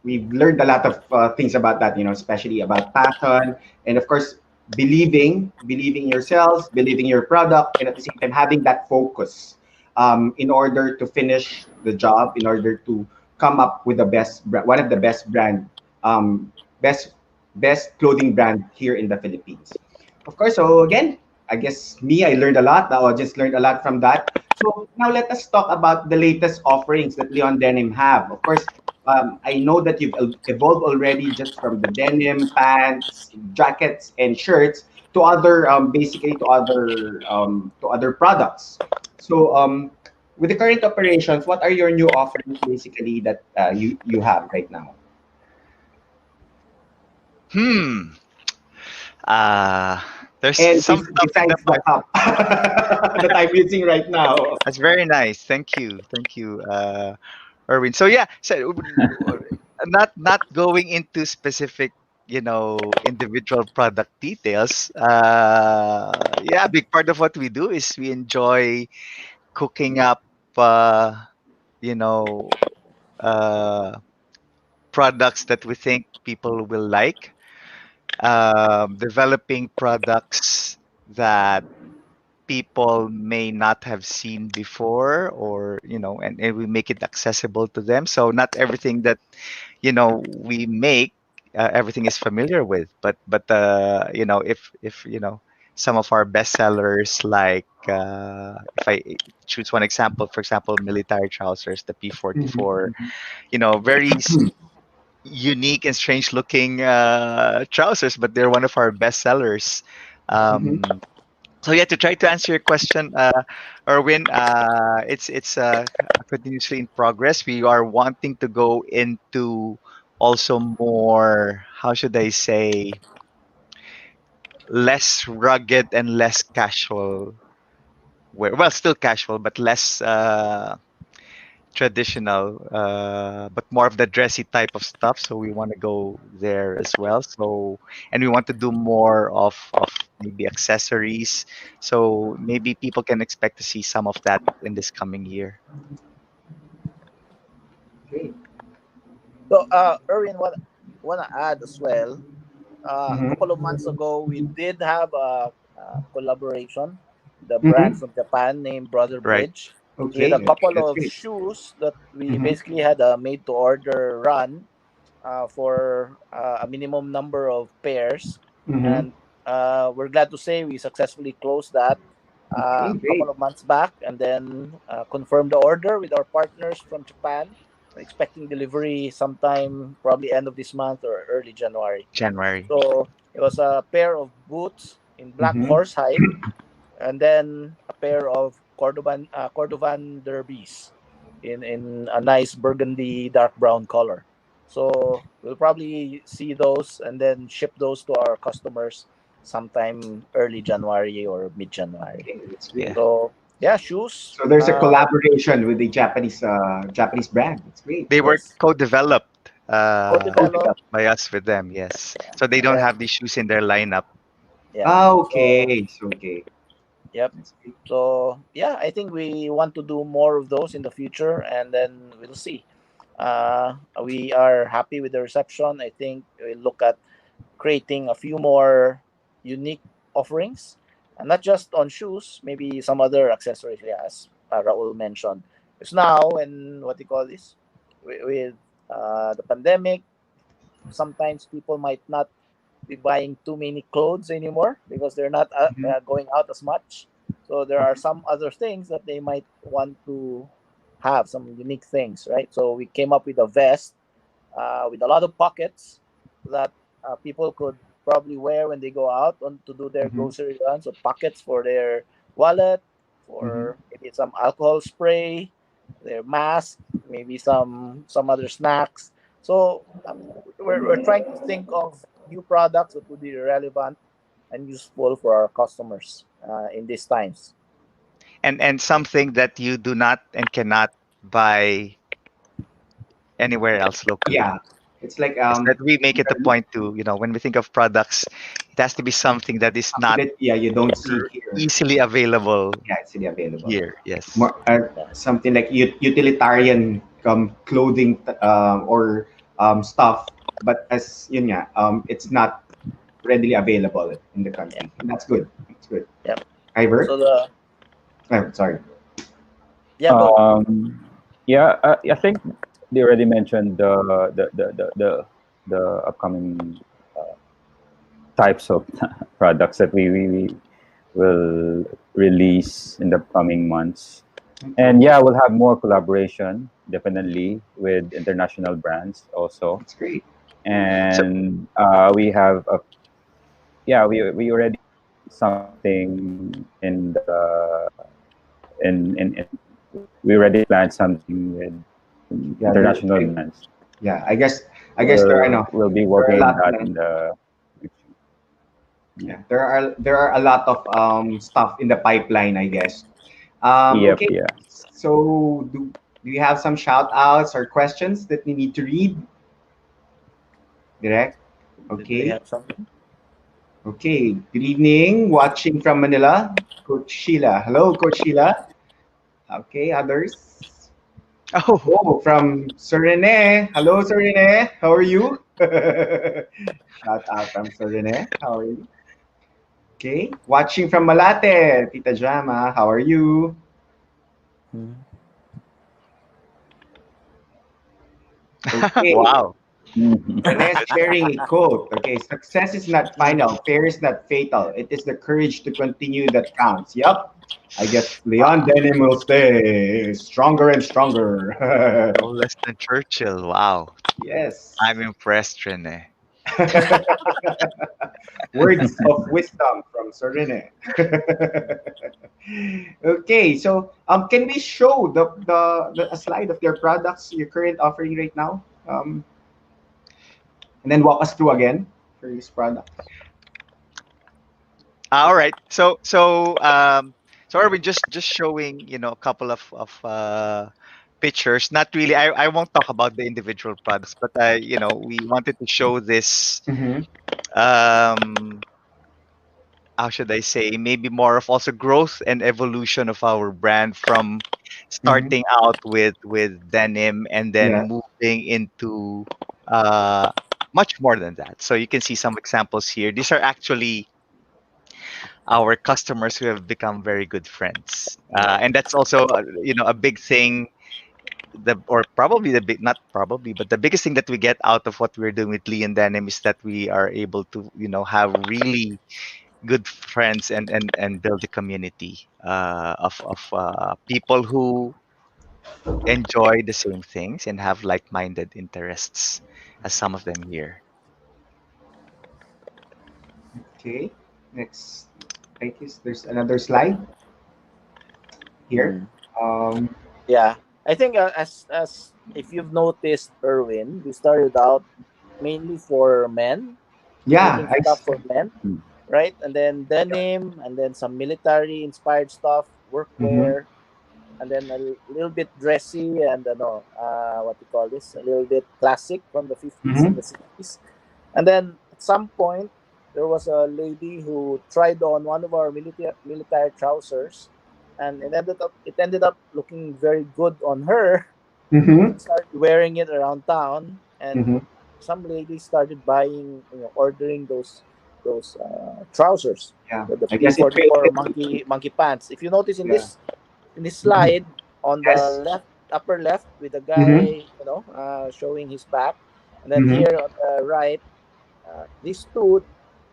we've learned a lot of things about that, especially about passion, and of course believing yourselves, believing your product, and at the same time having that focus in order to finish the job, in order to come up with one of the best um, best best clothing brand here in the Philippines. Of course, so again, I guess I learned a lot. The audience learned a lot from that. So now let us talk about the latest offerings that Leon Denim have. Of course, I know that you've evolved already just from the denim pants, jackets, and shirts to other basically to other products. So with the current operations, what are your new offerings basically that you have right now? Hmm. Uh, there's And something besides the about cup that I'm using right now. that's very nice. Thank you, Erwin. So yeah, so not going into specific, individual product details. Yeah, a big part of what we do is we enjoy cooking up, you know, uh, products that we think people will like. Developing products that people may not have seen before, or and we make it accessible to them, so not everything that we make, everything is familiar with, but if some of our best sellers, like if I choose one example, for example, military trousers, the P44, very unique and strange looking trousers, but they're one of our best sellers. um, so yeah, to try to answer your question, Erwin, it's continuously in progress. We are wanting to go into also more, how should I say, less rugged and less casual wear. Well, still casual, but less traditional, but more of the dressy type of stuff. So we want to go there as well. So, and we want to do more of maybe accessories. So maybe people can expect to see some of that in this coming year. Great. So, Erwin, what want to add as well? A Mm-hmm. couple of months ago, we did have a collaboration, the brand Mm-hmm. from Japan named Brother Right. Bridge, with a Okay, couple that's of great. shoes that we Mm-hmm. basically had a made to order run for a minimum number of pairs. Mm-hmm. And we're glad to say we successfully closed that Okay, a couple great. of months back, and then confirmed the order with our partners from Japan. We're expecting delivery sometime probably end of this month or early January. January. So it was a pair of boots in black Mm-hmm. horsehide, and then a pair of Cordovan derbies in a nice burgundy dark brown color. So we'll probably see those and then ship those to our customers sometime early January or mid January. Okay, that's great. Yeah, So yeah, shoes. So there's a collaboration with the Japanese brand. It's great. they were Yes, co-developed co-developed. by us with them. Yes, so they And don't then have these shoes in their lineup. yeah. Ah, So okay. So okay. yep. That's great. So yeah, I think we want to do more of those in the future, and then we'll see. We are happy with the reception. I think we look at creating a few more unique offerings, and not just on shoes, maybe some other accessories, yeah, as Raul mentioned. Because now, and what you call this, with the pandemic, sometimes people might not be buying too many clothes anymore because they're not Mm-hmm. going out as much. So there are some other things that they might want to have, some unique things, right? So we came up with a vest with a lot of pockets that people could probably wear when they go out on to do their Mm-hmm. grocery runs. So pockets for their wallet, Mm-hmm. for maybe some alcohol spray, their mask, maybe some other snacks. So we're trying to think of new products that would be relevant and useful for our customers in these times. And something that you do not and cannot buy anywhere else locally. Yeah. It's like Is that we make it a point to, when we think of products, it has to be something that is something not that you don't see here. easily available Yeah, it's really available. here. Yes. More something like utilitarian clothing or stuff, but as yun nga, it's not readily available in the Yeah. country. And that's good. That's good. Yep. Ivor? So the Sorry. yeah, go. Yeah, I think they already mentioned the upcoming uh, types of products that we will release in the coming months. And yeah, we'll have more collaboration definitely with international brands also. That's great. So And we have a we already something in the in we already planned something with Yeah, international brands. yeah. I guess there are no. We'll be There are a working on lot. that in the Yeah, there are a lot of stuff in the pipeline, I guess. yep, Okay, yeah. so do you have some shout outs or questions that we need to read? Direct. Do we Okay. have something? Okay. Good evening. Watching from Manila, Coach Sheila. Hello, Coach Sheila. Okay. Others. oh, Oh, from Sir Rene. Hello, Sir Rene. How are you? Shout out from Sir Rene. How are you? Okay. Watching from Malate, Tita Jama. How are you? Okay. wow. Rene's sharing a quote. Okay. Success is not final. Fair is not fatal. It is the courage to continue that counts. Yep. I guess Leon Denim will stay stronger and stronger. No less than Churchill. Wow. Yes. I'm impressed, Rene. Words of wisdom from Sir Rene. Okay, so can we show a slide of their products you're current offering right now? And then walk us through again for this product. All right. So are we just showing, a couple of pictures? Not really. I won't talk about the individual products, but we wanted to show this Mm-hmm. um how should I say, maybe more of also growth and evolution of our brand from Mm-hmm. starting out with denim and then Yeah. moving into uh much more than that. So you can see some examples here. These are actually our customers who have become very good friends, and that's also a big thing. Or probably the big, not probably, but the biggest thing that we get out of what we're doing with Lee and Denim is that we are able to have really good friends and build a community of people who enjoy the same things and have like-minded interests as some of them here. Okay. Next. Thank you. There's another slide here. Mm. Um, Yeah, I think as if you've noticed, Erwin, we started out mainly for men, yeah. making stuff for men, right? And then denim, and then some military inspired stuff, Mhm. workwear, and then a little bit dressy and what you call this, a little bit classic from the 50s and Mhm. the 60s. And then at some point, there was a lady who tried on one of our military trousers, and it ended up looking very good on her. Mhm. She started wearing it around town, and Mhm. some ladies started buying, ordering those trousers, Yeah. the I guess it P44 fits. monkey pants. If you notice in Yeah. this Mhm. slide on Yes. the upper left with the Mhm. guy, showing his back, and then Mhm. here on the right, these two,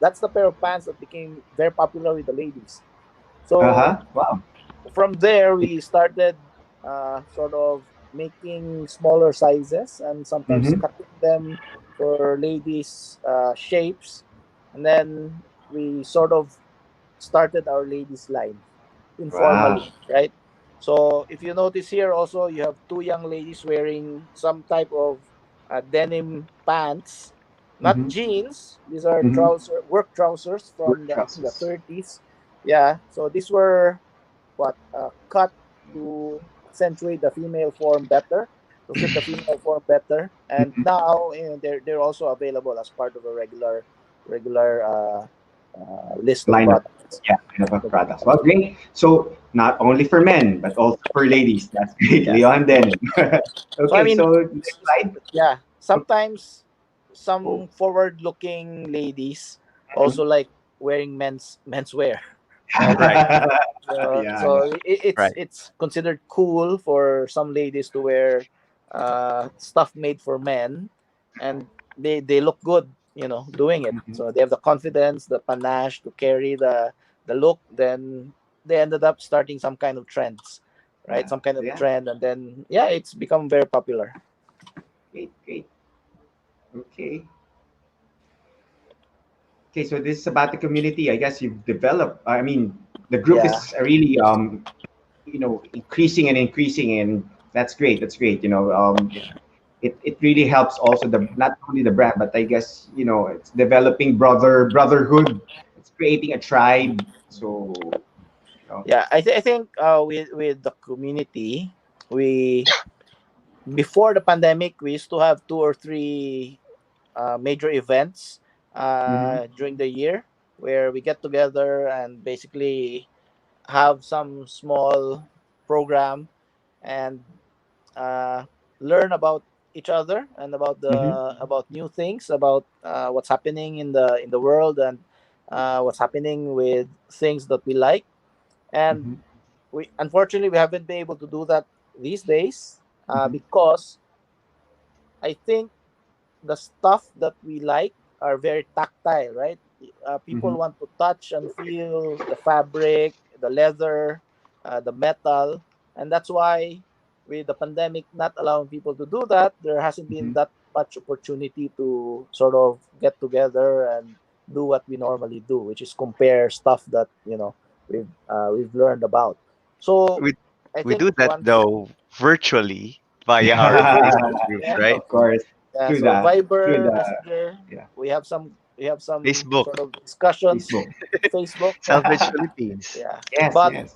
that's the pair of pants that became very popular with the ladies. Uh So huh. Wow. from there, we started sort of making smaller sizes and sometimes Mhm. cutting them for ladies' shapes, and then we sort of started our ladies line Wow. informally, right? So if you notice here also, you have two young ladies wearing some type of denim pants, not Mhm. jeans. These are Mhm. work trousers Work from the, I think, the trousers. 30s. Yeah, so these were cut to accentuate the female form better, to fit the female form better, and now they're also available as part of a regular list of Line of, products. yeah, line of products. Well, great. So not only for men but also for ladies. That's great, Yeah. Leon. Then. So I Okay. mean, So next slide. yeah. Sometimes Oh. some forward-looking ladies Mhm. also like wearing menswear, right? Right. So Yeah. it's Right. it's considered cool for some ladies to wear stuff made for men, and they look good, doing it. Mhm. So they have the confidence, the panache to carry the look. Then they ended up starting some kind of trends, right? Yeah. Some kind of Yeah. trend, and then yeah, it's become very popular. Great. Great. Okay. Okay. So this is about the community. I guess you've developed. I mean, the group Yeah. is really increasing and increasing, and that's great. That's great. It really helps also the not only the brand, but I guess it's developing brotherhood. It's creating a tribe. So Yeah, I think with the community, we before the pandemic, we used to have two or three major events Mhm. during the year where we get together and basically have some small program and uh, learn about each other and Mhm. about new things about what's happening in the world and what's happening with things that we like. And Mhm. we unfortunately we haven't been able to do that these days Mhm. because I think the stuff that we like are very tactile, right? People Mhm. want to touch and feel the fabric, the leather, the metal, and that's why with the pandemic not allowing people to do that, there hasn't been Mhm. that much opportunity to sort of get together and do what we normally do, which is compare stuff that we've learned about. So We I we think do that once though virtually via our Facebook groups, yeah. right? Of course, Yeah, through so the Viber, Messenger, yeah, we have some Facebook, sort of discussions, Facebook. Facebook. Selvedge Philippines. Yeah, Yes, but yes.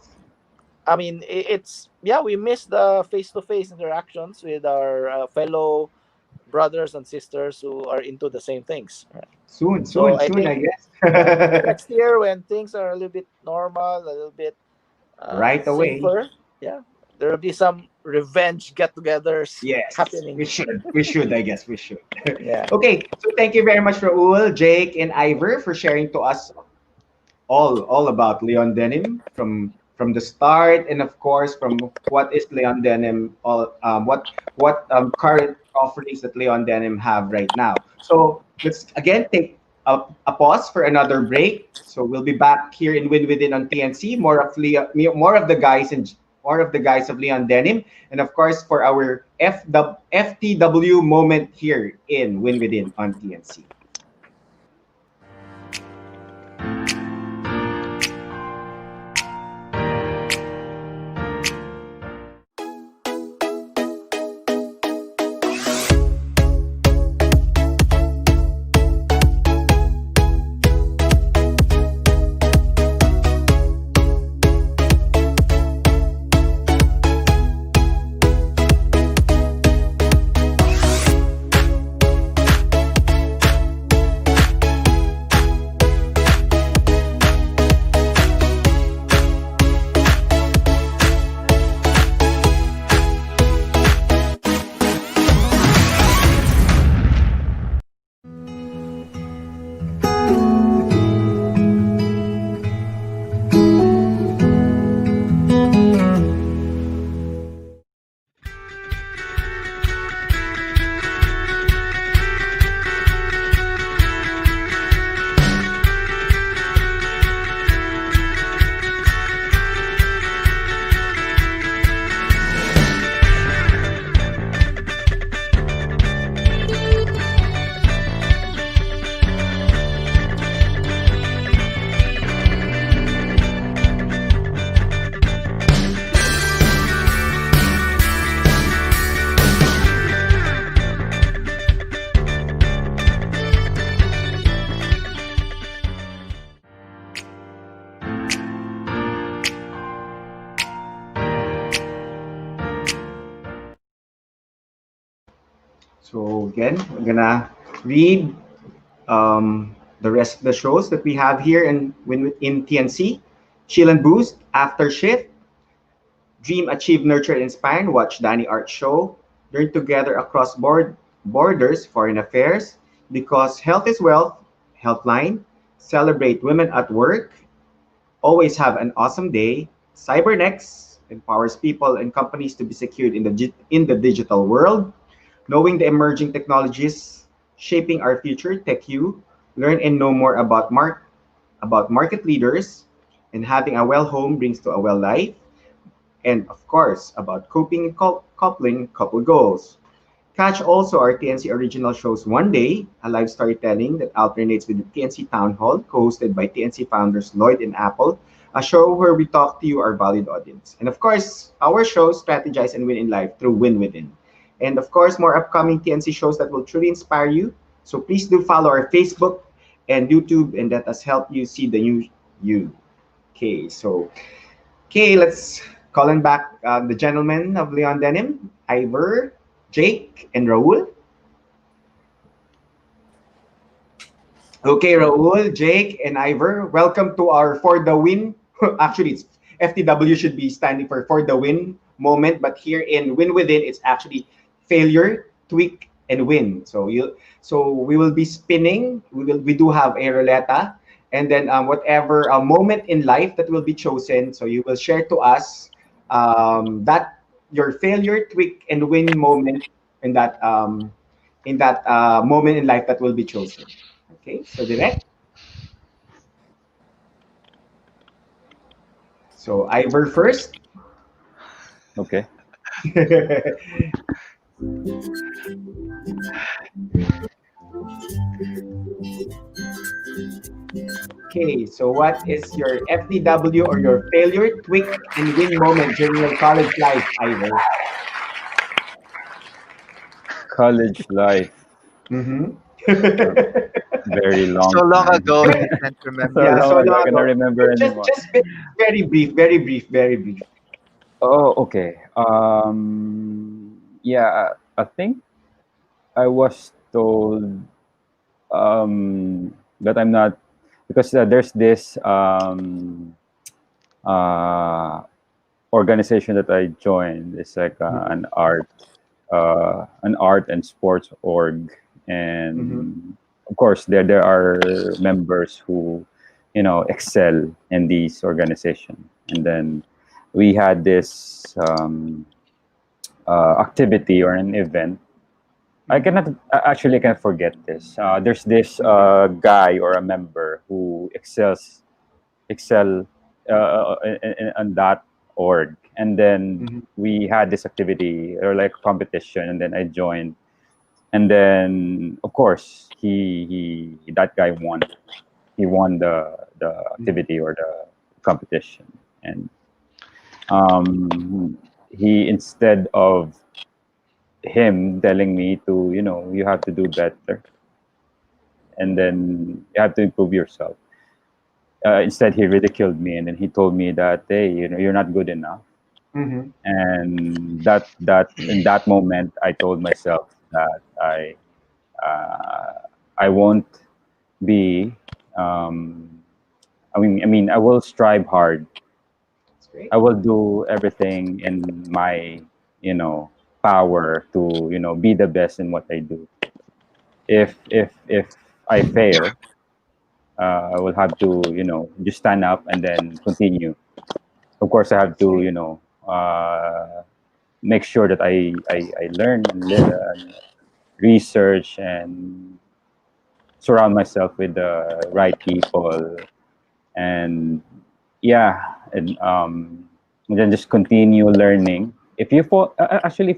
I mean, it's yeah, we miss the face-to-face interactions with our fellow brothers and sisters who are into the same things. Right? Soon, So soon, I soon, think I guess. yeah, next year when things are a little bit normal, a little bit Right away. safer, yeah, there will be some revenge get-togethers Yes, happening. we should. We should, I guess we should. Yeah. Okay, so thank you very much, Raul, Jake, and Ivor for sharing to us all about Leon Denim from the start, and of course from what is Leon Denim, all what current offerings that Leon Denim have right now. So let's again take a pause for another break. So we'll be back here in Win Within on TNC. More of the guys and more of the guys of Leon Denim, and of course for our FTW moment here in Win Within on TNC. So again, we're gonna read the rest of the shows that we have here in TNC. Chill and Boost, After Shift, Dream, Achieve, Nurture, Inspire, Watch Danny Art Show, Learn Together Across Borders, Foreign Affairs, Because Health is Wealth, Healthline, Celebrate Women at Work, Always Have an Awesome Day, Cybernex, empowers people and companies to be secured in the digital world, Knowing the Emerging Technologies, Shaping Our Future, TechU, learn and know more about market leaders, and having a well home brings to a well life, and of course, about coping and coupling couple goals. Catch also our TNC original shows One Day, a live storytelling that alternates with the TNC Town Hall, co-hosted by TNC founders Lloyd and Apple, a show where we talk to you, our valued audience. And of course, our show Strategize and Win in Life through Win Within. And of course, more upcoming TNC shows that will truly inspire you. So please do follow our Facebook and YouTube, and let us help you see the new you. Okay, so okay, let's call in back the gentlemen of Leon Denim, Ivor, Jake, and Raul. Okay, Raul, Jake, and Ivor, welcome to our For the Win. Actually, it's FTW should be standing for the win moment, but here in Win Within, it's actually failure, tweak, and win. So we will be spinning. We do have a roulette, and then whatever moment in life that will be chosen. So you will share to us that your failure, tweak, and win moment in that moment in life that will be chosen. Okay, so direct. So Ivor first. Okay. Okay, so what is your FTW or your failure, tweak, and win moment during your college life, Ivor? College life. Mm-hmm. Very long So long time. ago, you can't remember. So Yeah, so long ago, I long cannot ago. remember Just anymore. just very brief, very brief, very brief. Oh, okay. Yeah, I think I was told that I'm not, because there's this uh, organization that I joined. It's like an art and sports org, Mm-hmm. and of course there are members who, excel in these organization. And then we had this activity or an event. I cannot actually, I can't forget this. There's this guy or a member who excel in that org, and then Mm-hmm. we had this activity or like competition, and then I joined, and then of course he that guy won. He won the activity or the competition, and he, instead of him telling me to, you have to do better, and then you have to improve yourself. Instead, he ridiculed me, and then he told me that, hey, you're not good enough. Mm-hmm. And that in that moment, I told myself that I won't be. I mean, I will strive hard. That's great. I will do everything in my, power to, be the best in what I do. If I fail, I will have to, just stand up and then continue. Of course, I have to, make sure that I learn and research and surround myself with the right people, and yeah, and then just continue learning. If you fall, actually,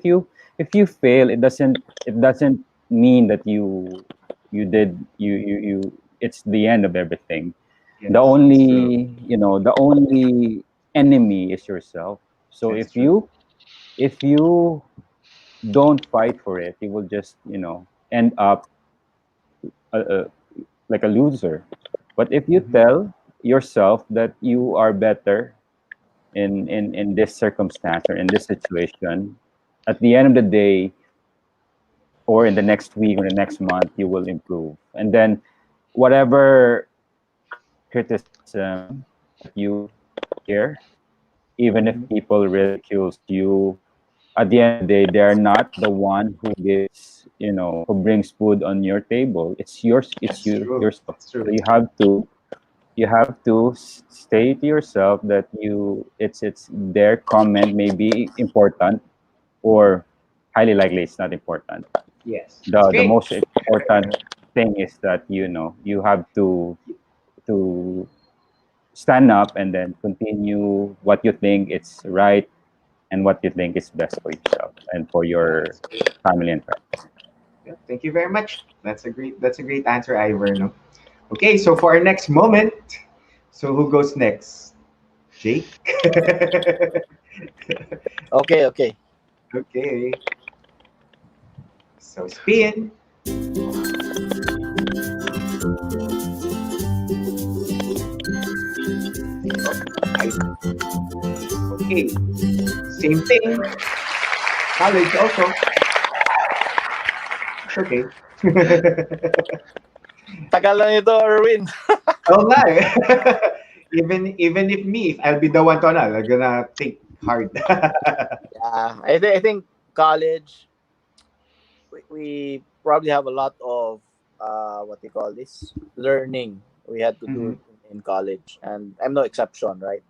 if you fail, it doesn't mean that you did you it's the end of everything. Yes, The that's true. only enemy is yourself. So That's if true. you don't fight for it, you will just end up uh, like a loser. But if you Mm-hmm. tell yourself that you are better in this circumstance or in this situation, at the end of the day or in the next week or the next month, you will improve. And then whatever criticism that you hear, even if Mm-hmm. people ridicules you, at the end of the day, they are not the one who gives, who brings food on your table. It's yours. It's That's you true. yourself. That's So true. you have to stay to yourself that it's their comment may be important, or highly likely it's not important. Yes, that's The great. most important thing is that you have to stand up and then continue what you think it's right, and what you think is best for yourself and for your family and friends. Yeah, thank you very much. That's a great answer, Ivor. No? Okay, so for our next moment, so who goes next? Jake? Okay, okay. Okay. So spin. Okay. Same thing. College also. It's okay. Tagal na nito, Erwin. Oo nga eh. Even if I'll be the one to ano, I'm gonna think hard. Yeah, I think college, we probably have a lot of what they call this learning we had to do Mhm. in college, and I'm no exception, right?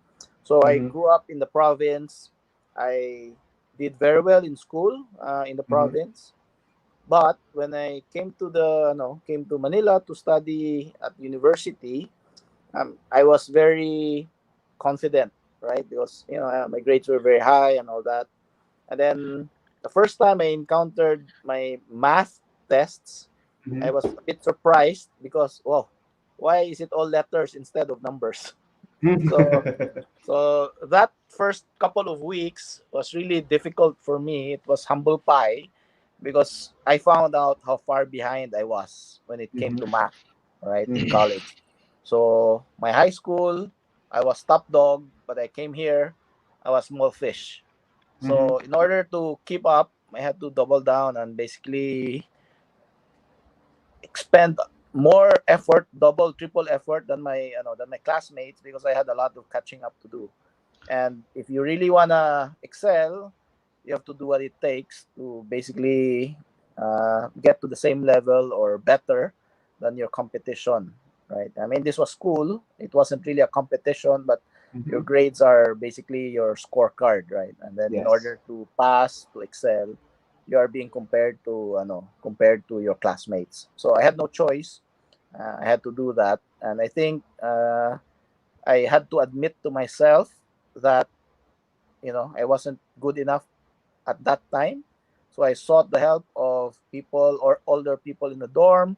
So I Mhm. grew up in the province. I did very well in school in the Mhm. province, but when I came to the no came to Manila to study at university, I was very confident, right? Because my grades were very high and all that. And then the first time I encountered my math tests, I Mhm. was a bit surprised because, whoa, why is it all letters instead of numbers? So, so that first couple of weeks was really difficult for me. It was humble pie because I found out how far behind I was when it came to Mhm. math, right, in Mhm. college. So my high school, I was top dog, but I came here, I was small fish. Mhm. So in order to keep up, I had to double down and basically expend more effort, double, triple effort than my classmates because I had a lot of catching up to do. And if you really wanna excel, you have to do what it takes to basically get to the same level or better than your competition, right? I mean, this was school; it wasn't really a competition, but your Mhm. grades are basically your scorecard, right? And then in Yes. order to pass, to excel, you are being compared to your classmates. So I had no choice. I had to do that, and I think I had to admit to myself that I wasn't good enough at that time. So I sought the help of people or older people in the dorm.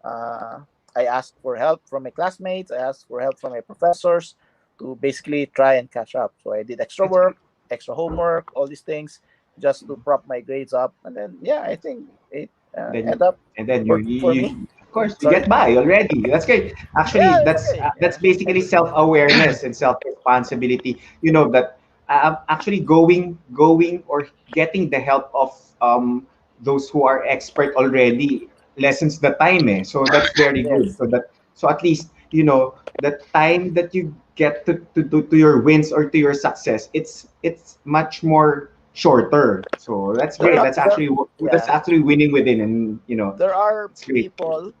Uh, I asked for help from my classmates. I asked for help from my professors to basically try and catch up. So I did extra work, extra homework, all these things just to prop my grades up. And then, yeah, I think it Then ended up and then working for me. of course you Sorry? get by already. That's great. Yeah, Actually, it's that's okay. that's Yeah. basically self-awareness and self-responsibility. You know that actually going or getting the help of those who are expert already lessens the time. So that's very good. Yes. So at least the time that you get to your wins or to your success, it's much more shorter. So that's There great. are, there, That's yeah. actually winning within, and There are it's great. people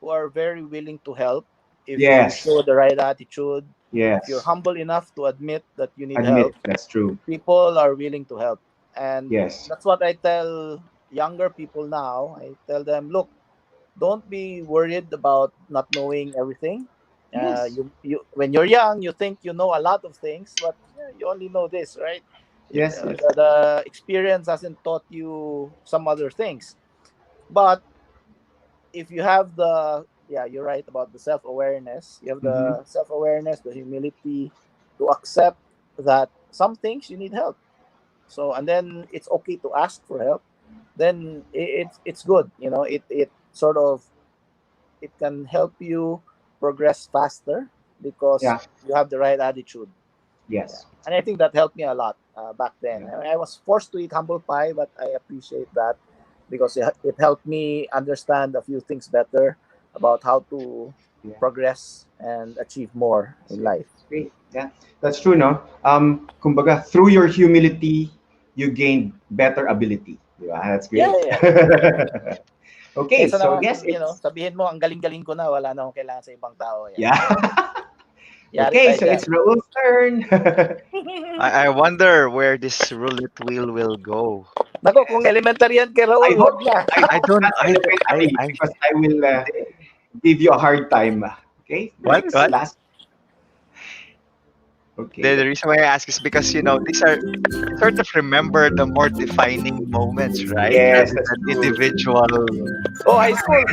who are very willing to help if you Yes, show the right attitude, if you're yes. humble enough to admit that you need Admit help. that's true. People are willing to help, and Yes. that's what I tell younger people now. I tell them, look, don't be worried about not knowing everything. Yes. You when you're young, you think you know a lot of things, but you only know this, right? Yes. Yes. The experience hasn't taught you some other things. But if you have the yeah, you're right about the self-awareness. You have Mm-hmm. the self-awareness, the humility to accept that some things you need help. So and then it's okay to ask for help. Then it's good. It sort of it can help you progress faster because Yeah. you have the right attitude. Yeah. Yes. And I think that helped me a lot back then. Yeah. I was forced to eat humble pie, but I appreciate that because it helped me understand a few things better about how to Yeah. progress and achieve more in life. It's great. Yeah. That's true, no? Kumbaga, through your humility, you gain better ability. Yeah, that's Yeah, great. yeah. Okay, Kaysa so naman, yes, it's sabihin mo, ang galing-galing ko na, wala na akong kailangan sa ibang tao. Yan. yeah. Yari Okay, tayo so dyan. it's Raul's turn. I wonder where this roulette wheel will go. Nako, kung elementary yan kay I Raul, hope wag na. I I hope don't. not elementary I because I will give you a hard time. Okay, what? next What? last. Okay. The reason why I ask is because these are sort of remember the more defining moments, right? Yes, Rather that's than true. individual. Oh, high school.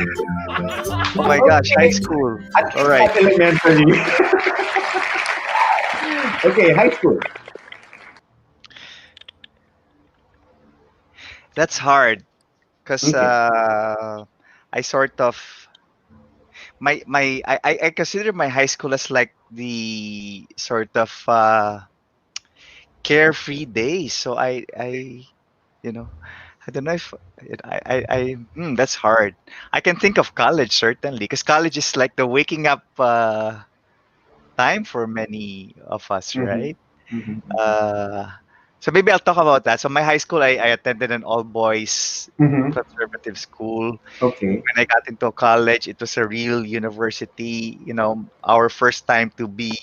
Oh my gosh, high Okay. school. At All least right, not elementary. Okay, high school. that's hard because Okay. I sort of I consider my high school as like the sort of carefree days. So you know I don't know if that's hard. I can think of college certainly because college is like the waking up time for many of us, Mm-hmm. right? Mm-hmm. Uh, so maybe I'll talk about that. So my high school, I attended an all boys Mm-hmm. conservative school. Okay. When I got into college, it was a real university. Our first time to be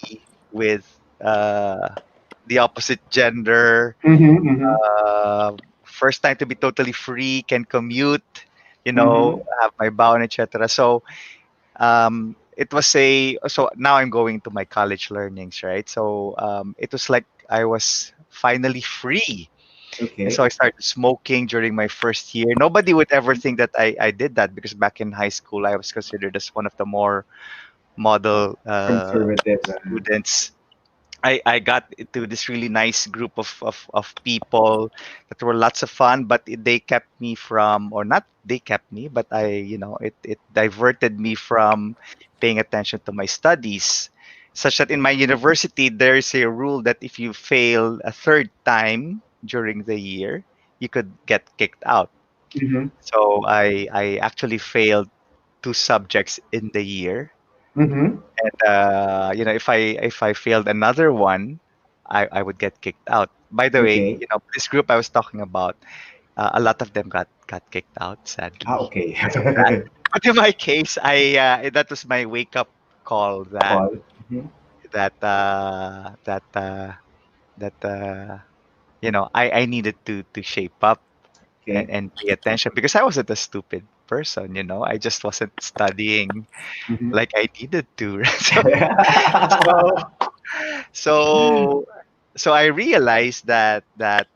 with the opposite gender. Mm-hmm. Mm-hmm. First time to be totally free, can commute. Mm-hmm. Have my bound, etc. So it was so now I'm going to my college learnings, right? So it was like I was finally free. And Okay. so I started smoking during my first year. Nobody would ever think that I did that because back in high school I was considered as one of the more model Conservative. students. I got into this really nice group of people that were lots of fun, but they kept me from, or not they kept me, but it diverted me from paying attention to my studies. Such that in my university, there's a rule that if you fail a third time during the year, you could get kicked out. Mm-hmm. So I actually failed two subjects in the year, Mm-hmm. and if I failed another one, I would get kicked out. By the way, Okay. this group I was talking about, a lot of them got kicked out, Ah, sadly, okay. because of that. But in my case, I that was my wake up call that Call. Mm-hmm. that uh, that uh, that I needed to shape up and, Okay. and pay attention because I wasn't a stupid person. I just wasn't studying Mm-hmm. like I needed to. So so so I realized that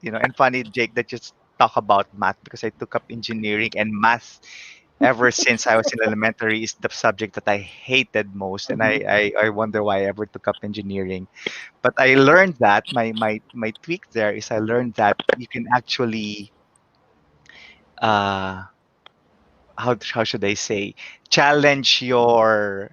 and funny, Jake, that just talk about math because I took up engineering, and math ever since I was in elementary is the subject that I hated most, and Mm-hmm. I wonder why I ever took up engineering. But I learned that my tweak there is I learned that you can actually uh how should I say, challenge your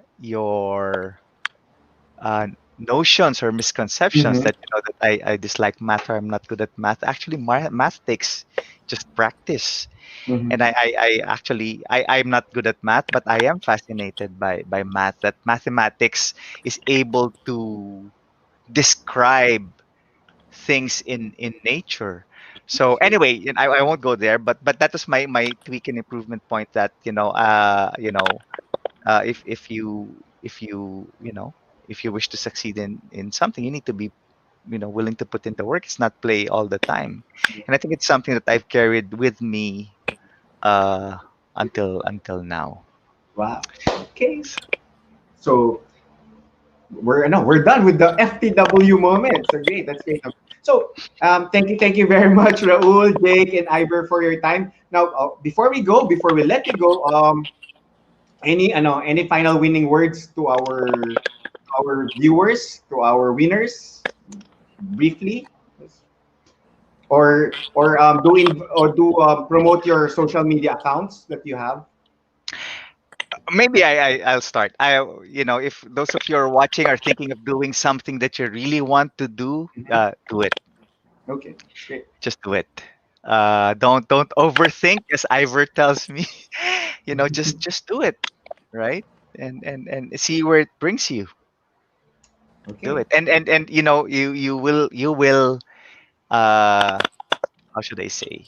uh, notions or misconceptions Mm-hmm. that that I dislike math or I'm not good at math. Actually, math takes just practice, Mm-hmm. and I'm not good at math, but I am fascinated by math. That mathematics is able to describe things in nature. So anyway, I won't go there, but that was my tweak and improvement point. That if you wish to succeed in something, you need to be willing to put in the work. It's not play all the time, and I think it's something that I've carried with me uh until now. Wow. Okay. So we're done with the FTW moment. So great, that's great. So thank you very much, Raul, Jake, and Ivor for your time. Now, before we let you go, any final winning words to our viewers, to our winners, briefly, or do promote your social media accounts that you have. Maybe I'll start. If those of you are watching are thinking of doing something that you really want to do it. Okay, great. Just do it. Don't overthink, as Ivor tells me. Just do it, right? And see where it brings you. Do Okay. it, and you will uh how should I say,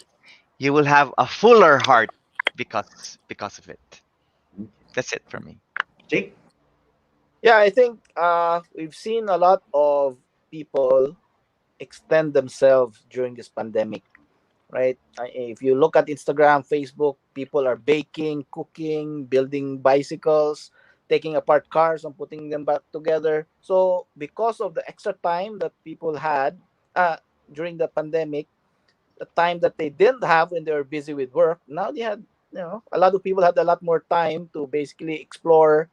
you will have a fuller heart because of it. That's it for me. Jake. Yeah, I think we've seen a lot of people extend themselves during this pandemic, right? If you look at Instagram, Facebook, people are baking, cooking, building bicycles, taking apart cars and putting them back together. So because of the extra time that people had during the pandemic, the time that they didn't have when they were busy with work, now they had, a lot of people had a lot more time to basically explore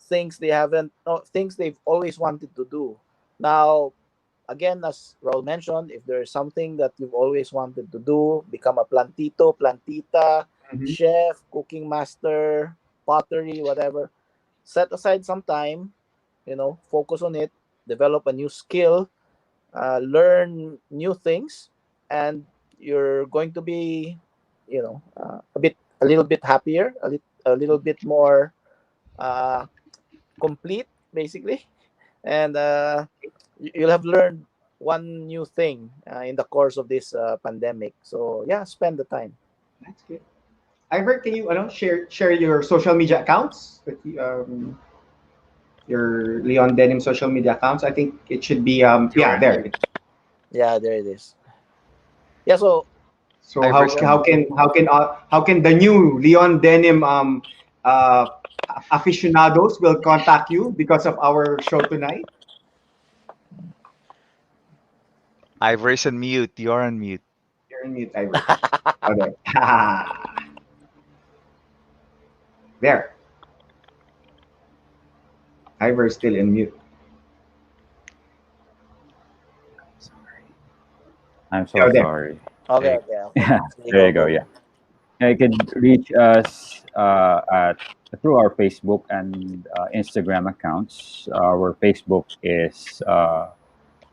things they haven't, no, things they've always wanted to do. Now, again, as Raul mentioned, if there is something that you've always wanted to do, become a plantito, plantita, Mhm. chef, cooking master, pottery, whatever, set aside some time, focus on it, develop a new skill, learn new things, and you're going to be, a little bit happier, a little bit more uh, complete, basically, and you'll have learned one new thing in the course of this pandemic. So yeah, spend the time. That's good. Ivor, can you share your social media accounts? Your Leon Denim social media accounts. I think it should be yeah, there. Yeah, there it is. Yeah, so So how can the new Leon Denim uh, aficionados will contact you because of our show tonight? Ivor is on mute. You're on mute. You're in mute, Ivor. Okay. There. Ivor is still in mute. I'm so Oh, there. sorry. Okay, Hey. okay. Yeah, there you go. Yeah. You can reach us through our Facebook and Instagram accounts. Our Facebook is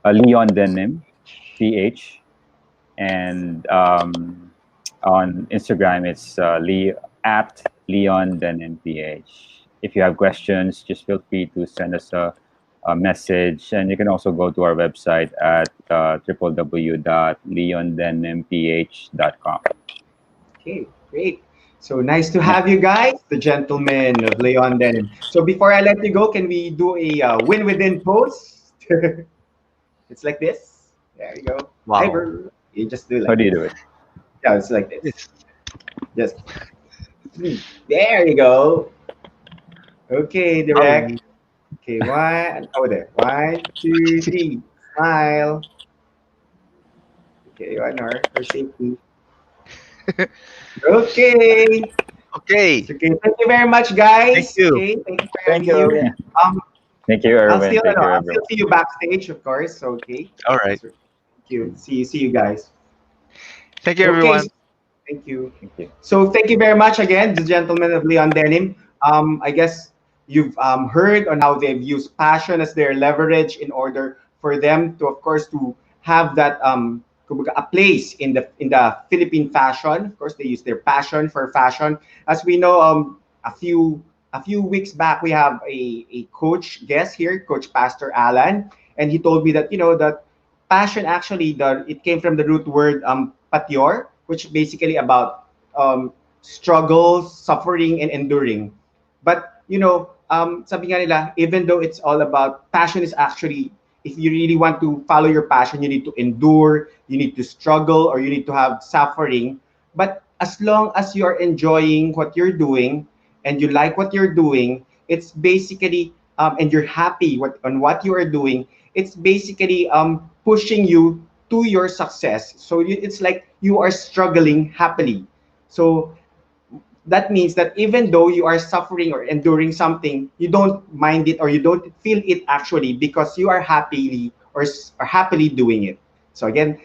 Leon Denim PH, and on Instagram it's at Leon Denim PH. If you have questions, just feel free to send us a message, and you can also go to our website at www.leondenimph.com. Okay, great. So nice to have you guys, the gentlemen of Leon Denim. So before I let you go, can we do a win within pose? It's like this. There you go. Wow. Ivor, you just do like How do you this. do it? Yeah, it's like this. Just there you go. Okay, direct. Okay, one. Oh, there. 1, 2, 3. Smile. Okay, one more for safety. Okay. Okay. Okay. Thank you very much, Thank guys. you. Okay, thank you for Thank having you, you. Erwin. Thank you, Erwin. Thank you, I'll everyone. still see you backstage, of course. Okay. All right. So, thank you. See you guys. Thank you, Okay. everyone. Thank you. Thank you. So thank you very much again, the gentlemen of Leon Denim. I guess you've heard on how they've used passion as their leverage in order for them to, of course, to have that kumbaga, a place in the Philippine fashion. Of course, they use their passion for fashion. As we know, a few weeks back, we have a coach guest here, Coach Pastor Alan, and he told me that that passion actually it came from the root word patior, which basically about struggles, suffering, and enduring. But sabi nga nila, even though it's all about passion, is actually, if you really want to follow your passion, you need to endure, you need to struggle, or you need to have suffering. But as long as you are enjoying what you're doing and you like what you're doing, it's basically and you're happy on what you are doing. It's basically pushing you to your success. So it's like you are struggling happily. So that means that even though you are suffering or enduring something, you don't mind it or you don't feel it actually because you are happily doing it. So again,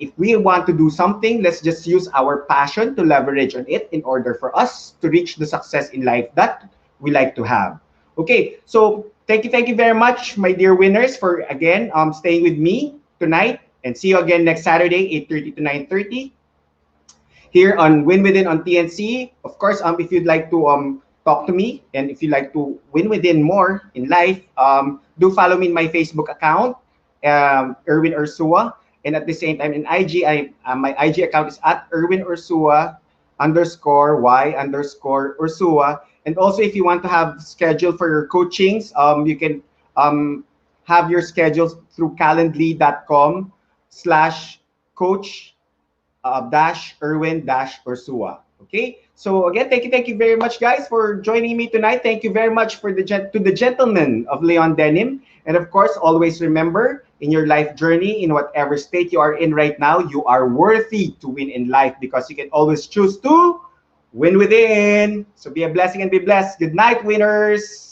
if we want to do something, let's just use our passion to leverage on it in order for us to reach the success in life that we like to have. Okay, so thank you very much, my dear winners, for again staying with me tonight, and see you again next Saturday, 8:30 to 9:30 here on Win Within on TNC. Of course, if you'd like to talk to me and if you'd like to win within more in life, do follow me in my Facebook account, Erwin Ursua. And at the same time in IG, my IG account is at Erwin Ursua _Y Ursua. And also, if you want to have schedule for your coachings, you can have your schedules through calendly.com/coach dash Erwin dash Ursua. Okay, So again, thank you very much, guys, for joining me tonight. Thank you very much for to the gentlemen of Leon Denim, and of course, always remember in your life journey, in whatever state you are in right now, you are worthy to win in life because you can always choose to win within. So be a blessing and be blessed. Good night, winners.